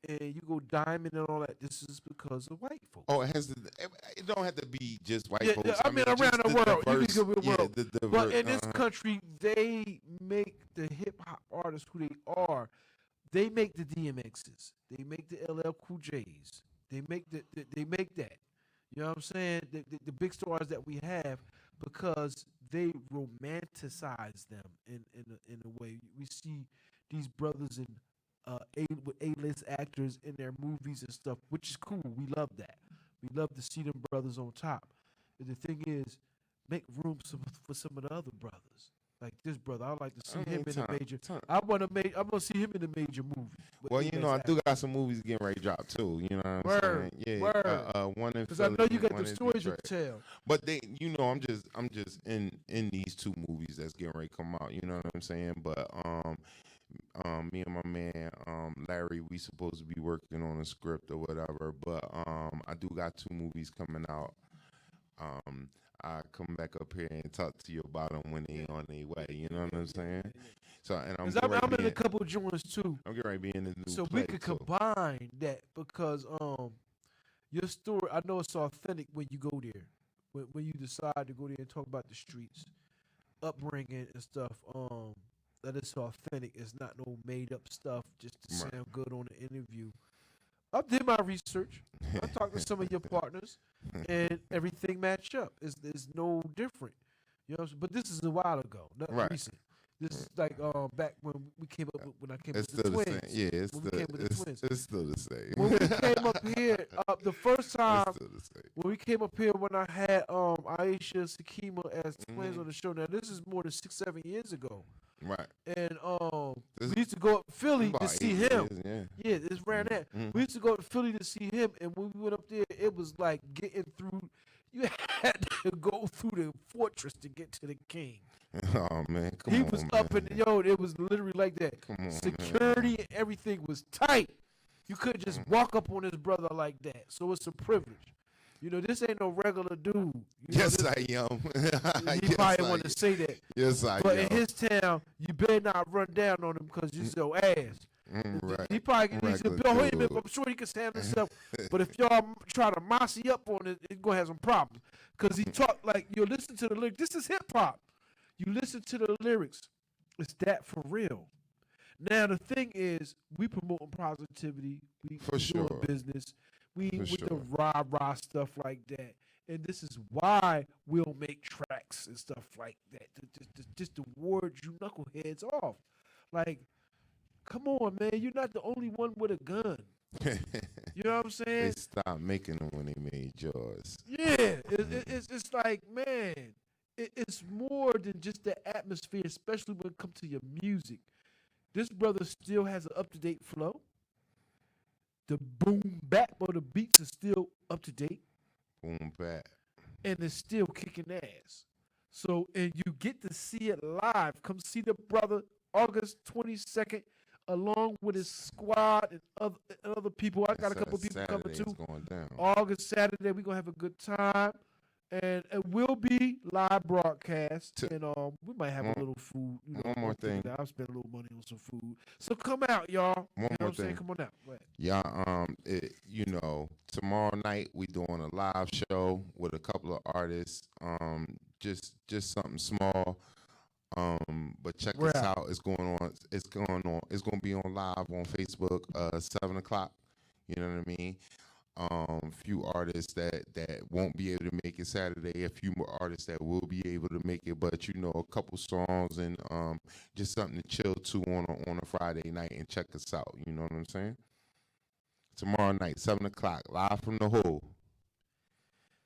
and you go diamond and all that, this is because of white folks. Oh, it don't have to be just white folks. I mean just around the world. diverse- You can go yeah, world. the But in this country, they make the hip hop artists who they are. They make the DMXs. They make the LL Cool J's. They make they make that. You know what I'm saying? The big stars that we have, because they romanticize them in a way. We see these brothers in with A-list actors in their movies and stuff, which is cool. We love that. We love to see them brothers on top. But the thing is, make room for some of the other brothers. Like this brother, I like to see him in a major. I'm gonna see him in a major movie. Well, you know, I do got some movies getting ready to drop too. You know what I'm saying? Yeah, one in because I know you got the stories to tell. But they, you know, I'm just in these two movies that's getting ready to come out. You know what I'm saying? But me and my man Larry, we supposed to be working on a script or whatever. But I do got two movies coming out. I come back up here and talk to you about them when they on their way. You know what I'm saying? So, and I'm in a couple of joints too. I'm getting ready to be in the new. So we could combine that because your story, I know it's authentic when you go there, when you decide to go there and talk about the streets, upbringing and stuff. That it's authentic. It's not no made up stuff just to sound good on the interview. I did my research. I talked to some of your partners, and everything matched up. It's no different, you know. But this is a while ago, not recent. This is like back when we came up when I came up with the twins. Same. Yeah, it's still the same. When we came up here, the first time It's still the same. when we came up here, when I had Aisha Sakima as twins on the show. Now this is more than 6-7 years ago. Right. And we used to go up to Philly to see him. Years, yeah, it's around that. We used to go to Philly to see him, and when we went up there, it was like getting through. You had to go through the fortress to get to the king. Oh man, come He on, was man. up in it was literally like that. Come on, Security and everything was tight. You couldn't just walk up on his brother like that. So it's a privilege. You know, this ain't no regular dude. You know, Yes, I am. He probably wanted to say that. Yes, I am. But in his town, you better not run down on him because you're so ass. Right. He probably can Regular build him. dude. I'm sure he can handle himself. But if y'all try to mossy up on it, it's gonna have some problems. Cause he talk like you listen to the lyrics. This is hip hop. You listen to the lyrics. It's that for real. Now the thing is, we promoting positivity. We For doing sure. business. We For with sure. the rah stuff like that. And this is why we'll make tracks and stuff like that. Just to ward you knuckleheads off. Like, come on, man. You're not the only one with a gun. You know what I'm They saying? stopped making them when they made yours. Yeah. It's like, man, it's more than just the atmosphere, especially when it comes to your music. This brother still has an up-to-date flow. The boom bap or the beats are still up to date. Boom back. And it's still kicking ass. So, and you get to see it live. Come see the brother August 22nd, along with his squad and other people. I got a couple people coming Saturday's too. going down. August Saturday, we're gonna have a good time. And it will be live broadcast. And we might have a little food. You know, one more thing. I'll spend a little money on some food. So come out, y'all. One You know more what I'm saying? thing. Come on out. Go ahead. Yeah, you know, tomorrow night we doing a live show with a couple of artists. Just something small. But check Where this at? out. It's going on. It's gonna be on live on Facebook. 7:00. You know what I mean? Few artists that won't be able to make it Saturday. A few more artists that will be able to make it. But you know, a couple songs and just something to chill to on a Friday night and check us out. You know what I'm saying? Tomorrow night, 7:00, live from the hole.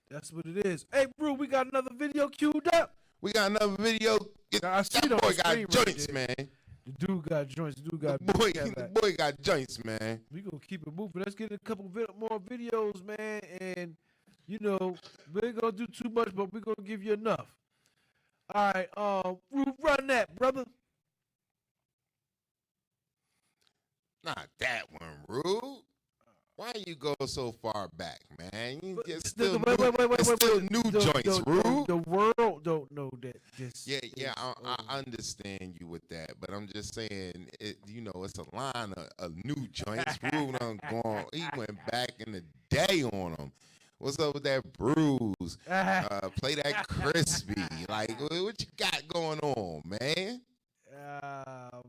That's what it is. Hey, bro, we got another video queued up. We got another video. I see it on That boy the got screen right joints, there. man. The dude got joints. The dude got The boy got joints, man. We gonna keep it moving. Let's get a couple more videos, man. And you know, we ain't gonna do too much, but we're gonna give you enough. All right, run that, brother. Not that one, Rude. Why you go so far back, man? You just still Wait, new joints, Rude. The world don't know that this. Yeah, I understand you with that, but I'm just saying, you know, it's a line of new joints. Rude he went back in the day on them. What's up with that BRUIZ? Play that crispy. Like, what you got going on, man?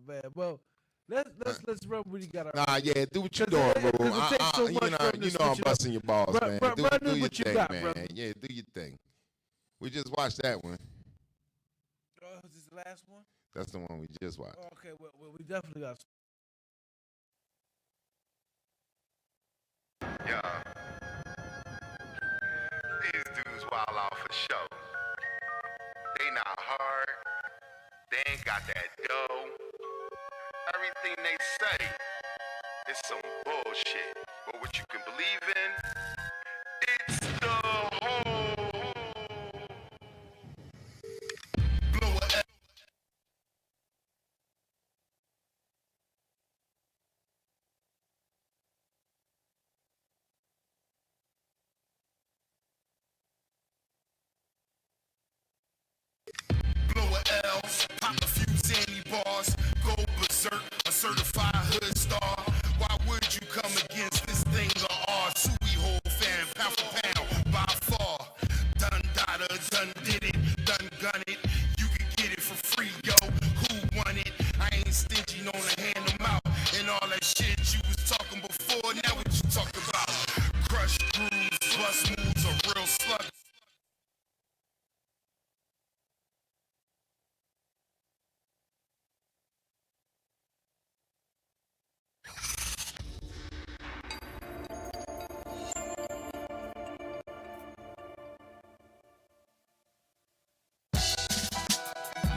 Man. Well, let's run what you got. Nah, yeah, do what you doing, bro. You know I'm busting your balls, man. Do your thing, man. Brother. Yeah, do your thing. We just watched that one. Oh, is this the last one? That's the one we just watched. Oh, okay, well, we definitely got. Yeah. These dudes wild out for show. They not hard. They ain't got that dough. Everything they say is some bullshit. But what you can believe in, it's the whole. Blow a F. Blow a L, pop a few zany bars, go berserk, a certified hood star. Why would you come against this thing of ours? Suey hole fan, pound for pound, by far. Done dada, done did it, done gun it. You can get it for free, yo. Who won it? I ain't stingy, known to hand them out. And all that shit you was talking before, now what you talk about? Crush, bruise, bust moves, a real slug.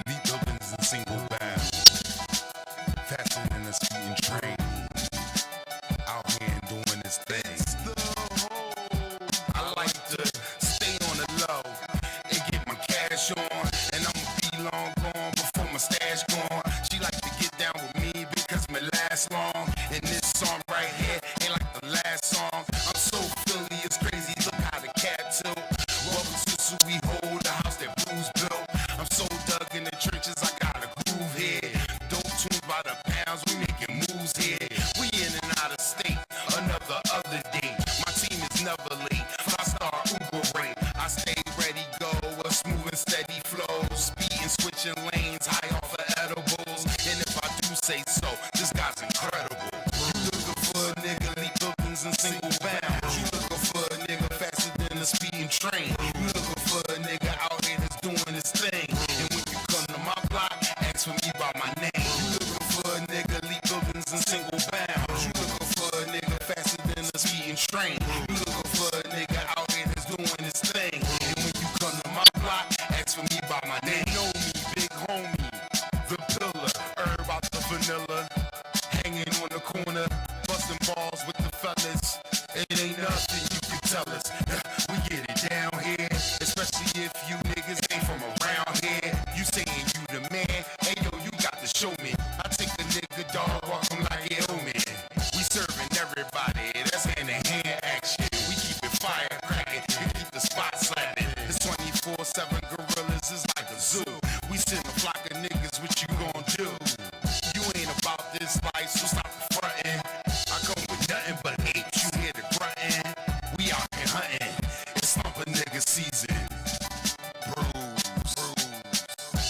Lead buildings in single bound, faster than a speeding train. Out here and doing this thing. I like to stay on the low and get my cash on, and I'ma be long gone before my stash gone. She like to get down with me because me last long, and this song right here ain't like the last song. I'm so Philly, it's crazy. Look how the cat tilt. Welcome to Suey Hole, the house that BRUIZ built. I'm so dug in the trenches, I got a groove here. Dope tunes by the pounds, we making moves here. We in and out of state, another other day. My team is never late, 5-star Uber rate. I stay ready, go, a smooth and steady flow. Speeding, switching lanes, high off of edibles. And if I do say so, this incredible. You looking for a nigga, leap buildings in single bounds. You looking for a nigga faster than a speeding train. You looking for a nigga out here that's doing his thing. And when you come to my block, ask for me by my name. You looking for a nigga, leap buildings in single bounds. You looking for a nigga faster than a speeding train. You looking for a nigga out here that's doing his thing. And when you come to my block, ask for me by my name. They know me, big homie, the pillar, herb out the vanilla, hanging on the corner, busting balls with the fellas. It ain't nothing you can tell us. We get it down here, especially if you niggas ain't from around here. You saying you the man, hey yo, you got to show me. I take a nigga dog, walk him like it old man. We serving everybody, that's hand-to-hand action. We keep it fire cracking, we keep the spot slapping. It's 24/7 gorillas, it's like a zoo. We send a flock of niggas, what you gon' do? You ain't about this life, so stop the frontin'. I come with nothing but apes, you hear the gruntin'. We out here hunting, it's slump a nigga season. BRUIZ.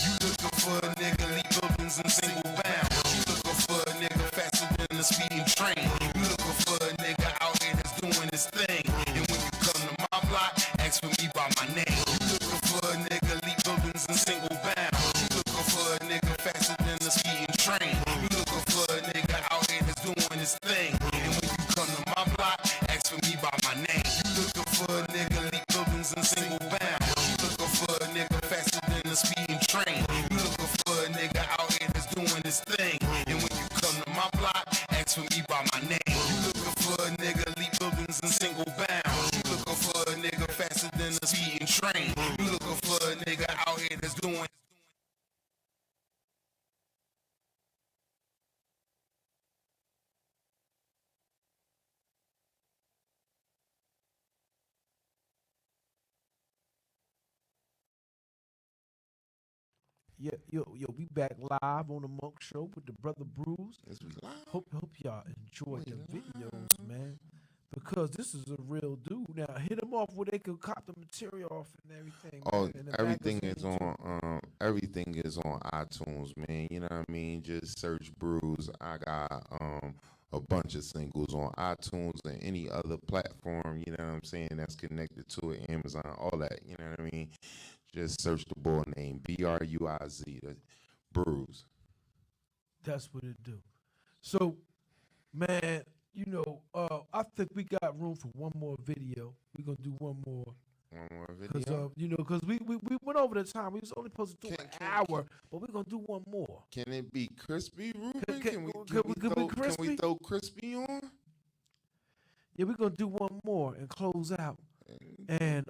You looking for a nigga, leap buildings in single bounds. You looking for a nigga faster than a speeding train. You looking for a nigga out here that's doing his thing. And when you come to my block, ask for me by my name. You looking for a nigga, leap buildings in single bounds. You looking for a nigga faster than a speeding train. You looking for a nigga out here that's doing his thing. And when you come to my block, ask for me by my name. You looking for a nigga, leap buildings in single bounds. You looking for a nigga faster than a speeding train. You looking for a nigga out here that's doing his thing. And when you come to my block, ask for me by my name. You looking for a nigga, leap buildings in single bounds. You looking for a nigga faster than a speeding train. You looking for a nigga out here that's doing. Yeah, yo, we back live on the Monk Show with the brother BRUIZ. Is we live? Hope y'all enjoyed We the live. videos, man. Because this is a real dude. Now hit them off where they can cop the material off and everything. Oh, man, and the everything is magazine, too. on everything is on iTunes, man. You know what I mean? Just search BRUIZ. I got a bunch of singles on iTunes and any other platform, you know what I'm saying, that's connected to it, Amazon, all that, you know what I mean? Just search the boy name, BRUIZ, the BRUIZ. That's what it do. So, man, you know, I think we got room for one more video. We're gonna do one more. One more Cause video? you know, cause we went over the time. We was only supposed to do an hour, but we're gonna do one more. Can it be crispy, Ruben? Can we Can crispy? we throw crispy on? Yeah, we're gonna do one more and close out. And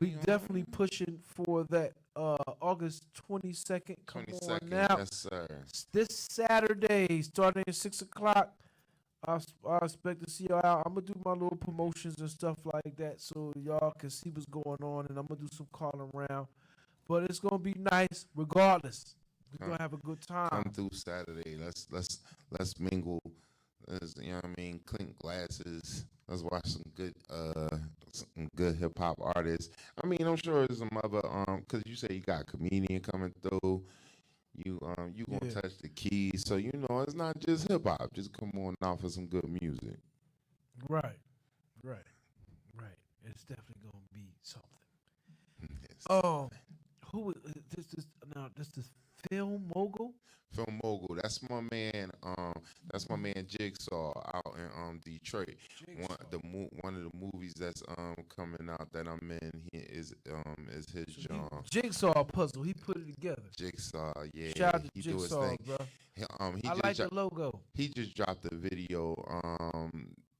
we Crispy definitely on. pushing for that August 22nd. Come 22nd, on now. yes, sir. This Saturday, starting at 6 o'clock. I expect to see y'all out. I'm gonna do my little promotions and stuff like that, so y'all can see what's going on, and I'm gonna do some calling around. But it's gonna be nice, regardless. We're gonna have a good time. Come through Saturday. Let's mingle. Let's, you know what I mean? Clink glasses. Let's watch some good hip hop artists. I mean, I'm sure there's some other cause you say you got a comedian coming through. You gonna touch the keys, so you know it's not just hip hop. Just come on off of some good music. Right. It's definitely gonna be something. Yes. Who is this is Film Mogul? Film Mogul. That's my man. That's my man Jigsaw out in Detroit. One of the movies that's coming out that I'm in is his John. Jigsaw puzzle. He put it together. Jigsaw, yeah. Shout out to he do his Jigsaw, thing. bro. He I like the logo. He just dropped the video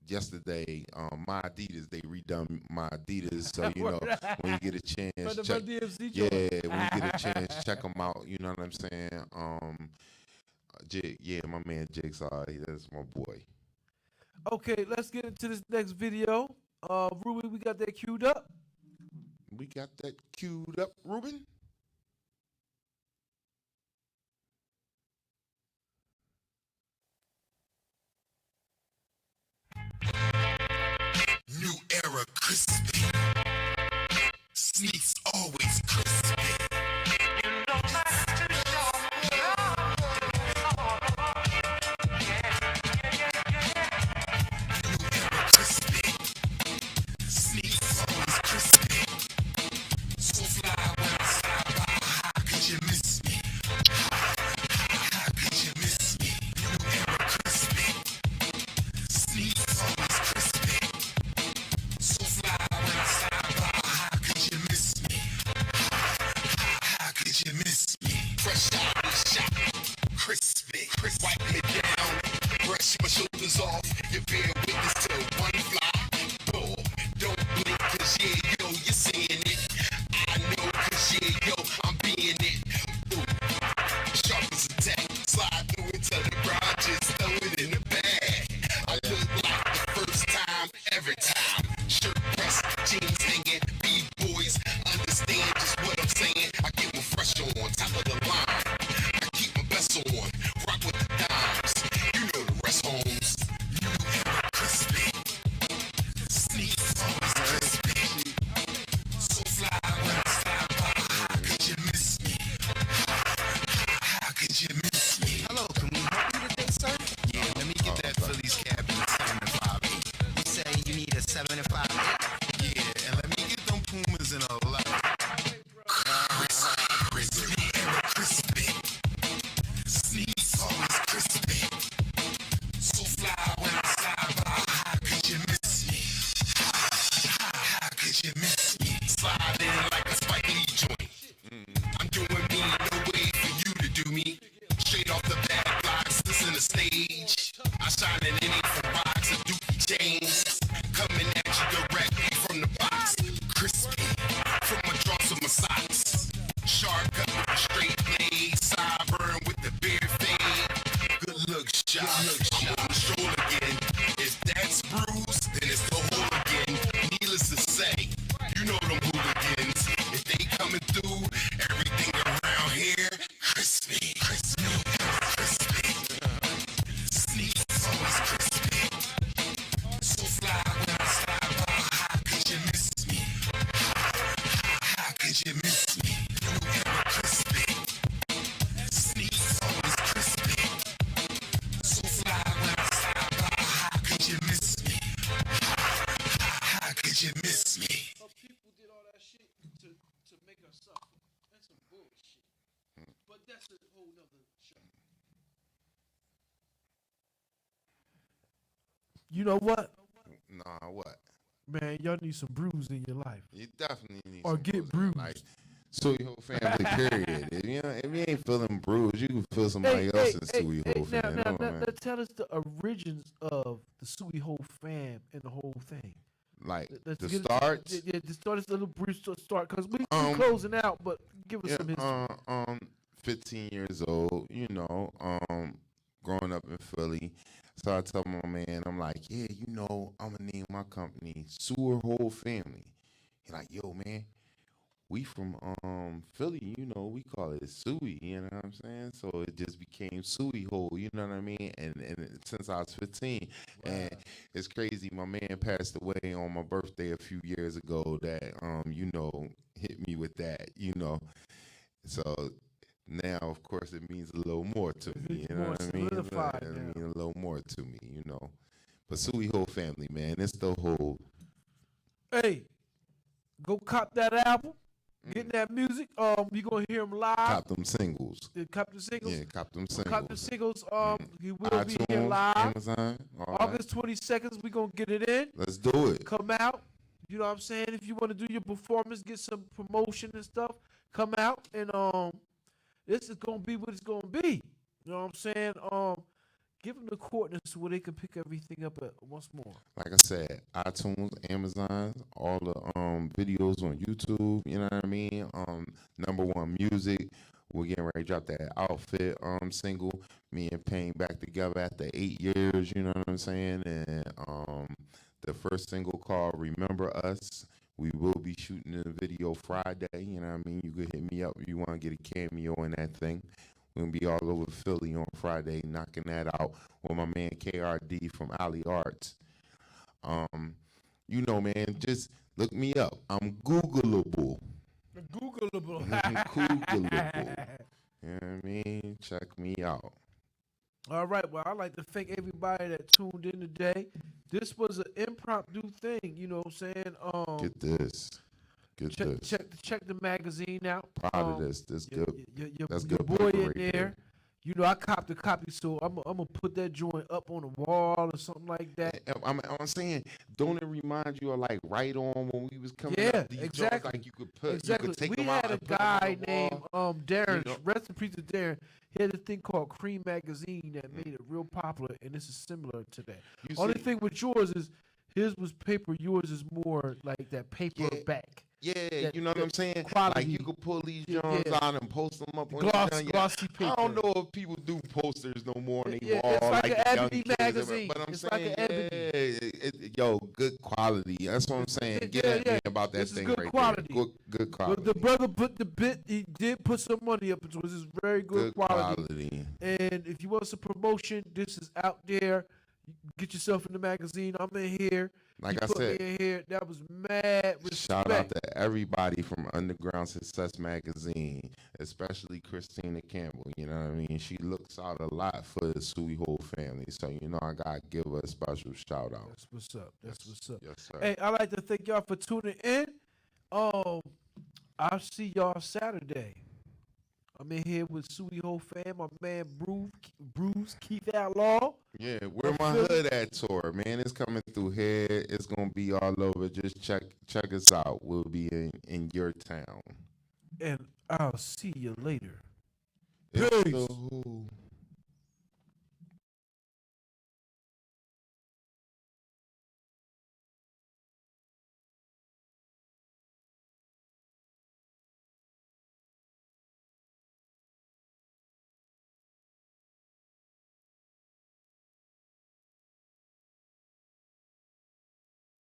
yesterday. My Adidas, they redone my Adidas, so you know when you get a chance, check. Yeah, when you get a chance, check them out. You know what I'm saying? Yeah, my man Jigsaw, that's my boy. Okay, let's get into this next video. Ruben, we got that queued up. We got that queued up, Ruben. New era crispy. Sneaks always crispy. You know that's too short. my shoulders off. You bear witness to one fly ball. Don't blink, cause yeah, yo, you're seeing it. I know, cause yeah, yo, I'm being it. Boom. Sharp as a tack, slide through it to the garage, just throw it in the bag. I look like the first time, every time. Shirt pressed, jeans hanging, B-boys understand just what I'm saying. I get my fresh on, top of the line. I keep my best on, rock with the dimes. You know the rest, homes. You ever crispy. Sneaks always crispy. So fly when I slide by. How could you miss me? How could you miss me? Hello, can we help you today, sir? Yeah, let me get that Phillies cab in 7 to 5 8. You say you need a 7 to 5 8? Yeah, and let me get them Pumas in a 11. Crispy, ever crispy. Sneaks always crispy. So fly when I slide by. How could you miss me? How could you miss me? Slide in like a Spike Lee joint. I'm doing me, no way for you to do me. Straight off the bad blocks, listen to stage. I shine in any from rocks and dookie chains. Coming at you directly from the box. Crispy, from my drawers to my socks. Sharp cut with a straight blade. Sideburn with the beard fade. Good luck, shot. I'm on the stroll again. If that's BRUIZ, then it's the whole again. Needless to say, you know them hooligans. If they coming through, everything around here, crispy. Crispy, crispy. Sneaks always crispy. So fly when I slide by. How could you miss me? How could you miss me? You ever crispy. Sneaks always crispy. So fly when I slide by. How could you miss me? How could you miss me? People did all that shit to make us suffer. That's some bullshit. But that's a whole nother show. You know what? Nah, what? Man, y'all need some BRUIZ in your life. You definitely need Or some get BRUIZ. BRUIZ. Like, so your whole family, period. If you ain't feeling BRUIZ, you can feel somebody else's Suey Hole fan. Now tell us the origins of the Suey Hole fam and the whole thing. Like Let's the get it- start. Yeah, the start is a little brief start because we closing out, but give us some history. 15 years old, growing up in Philly. So I tell my man, I'm like, yeah, I'm gonna name my company Sewer Hole Family. He like, yo, man, we from Philly, we call it Suey, you know what I'm saying? So it just became Suey Hole, you know what I mean? And since I was 15, and it's crazy, my man passed away on my birthday a few years ago that hit me with that, So now, of course, it means a little more to me, you know what I mean? It means a little more to me, But Suey Hole Family, man, it's the whole. Hey, go cop that album. Get that music. You gonna hear them live. Cop them singles. Cop the singles. Yeah, cop them singles. Cop the singles. You will iTunes, be here live. Amazon. August 22nd. We gonna get it in. Let's do it. Come out. You know what I'm saying? If you want to do your performance, get some promotion and stuff, come out and this is gonna be what it's gonna be. You know what I'm saying? Give them the coordinates where they can pick everything up at once more. Like I said, iTunes, Amazon, all the videos on YouTube. You know what I mean? Number one music. We're getting ready to drop that Outfit single. Me and Payne back together after 8 years. You know what I'm saying? And the first single called "Remember Us." We will be shooting the video Friday. You know what I mean? You could hit me up if you want to get a cameo in that thing. We're going to be all over Philly on Friday knocking that out with my man KRD from Alley Arts. Man, just look me up. I'm Googleable. Googleable. I'm Googleable. You know what I mean? Check me out. All right. Well, I'd like to thank everybody that tuned in today. This was an impromptu thing. You know what I'm saying? Get this. Check the magazine out. Proud of this. This good. Your That's boy good. in Right there. You know, I copped a copy, so I'm gonna put that joint up on the wall or something like that. I'm saying, don't it remind you of like Right On when we was coming Yeah, up? These exactly. joints, like you could put, Exactly. you could take We them had out a and put them on guy the named wall. Darren. You know? Rest in peace to Darren. He had a thing called Cream Magazine that made it real popular, and this is similar to that. You Only see- thing with yours is his was paper. Yours is more like that paper Yeah. back. Yeah, That- you know what I'm that saying? quality. Like you could pull these Yeah, joints yeah. out and post them up on Glossy I paper. don't know if people do posters no more on their Yeah, wall it's like like an the young Ebony kids. magazine. But I'm It's like saying, an Ebony. yo, good quality. That's what I'm saying. Get at me about that This is thing good right quality. there. Good But quality. the brother put the bit. He did put some money up into it. This is very good quality. quality. And if you want some promotion, this is out there. You get yourself in the magazine. I'm in here. Like He I put said, me in here. That was mad respect. Shout out to everybody from Underground Success Magazine, especially Christina Campbell. You know what I mean? She looks out a lot for the Suey whole family. So, you know, I got to give her a special shout out. That's what's up. That's what's up. Yes, sir. Hey, I'd like to thank y'all for tuning in. I'll see y'all Saturday. I'm in here with Suey whole fam, my man BRUIZ, Keith Outlaw. Yeah, where my hood at tour, man? It's coming through here. It's gonna be all over. Just check us out. We'll be in your town. And I'll see you later. It's Peace. the Who.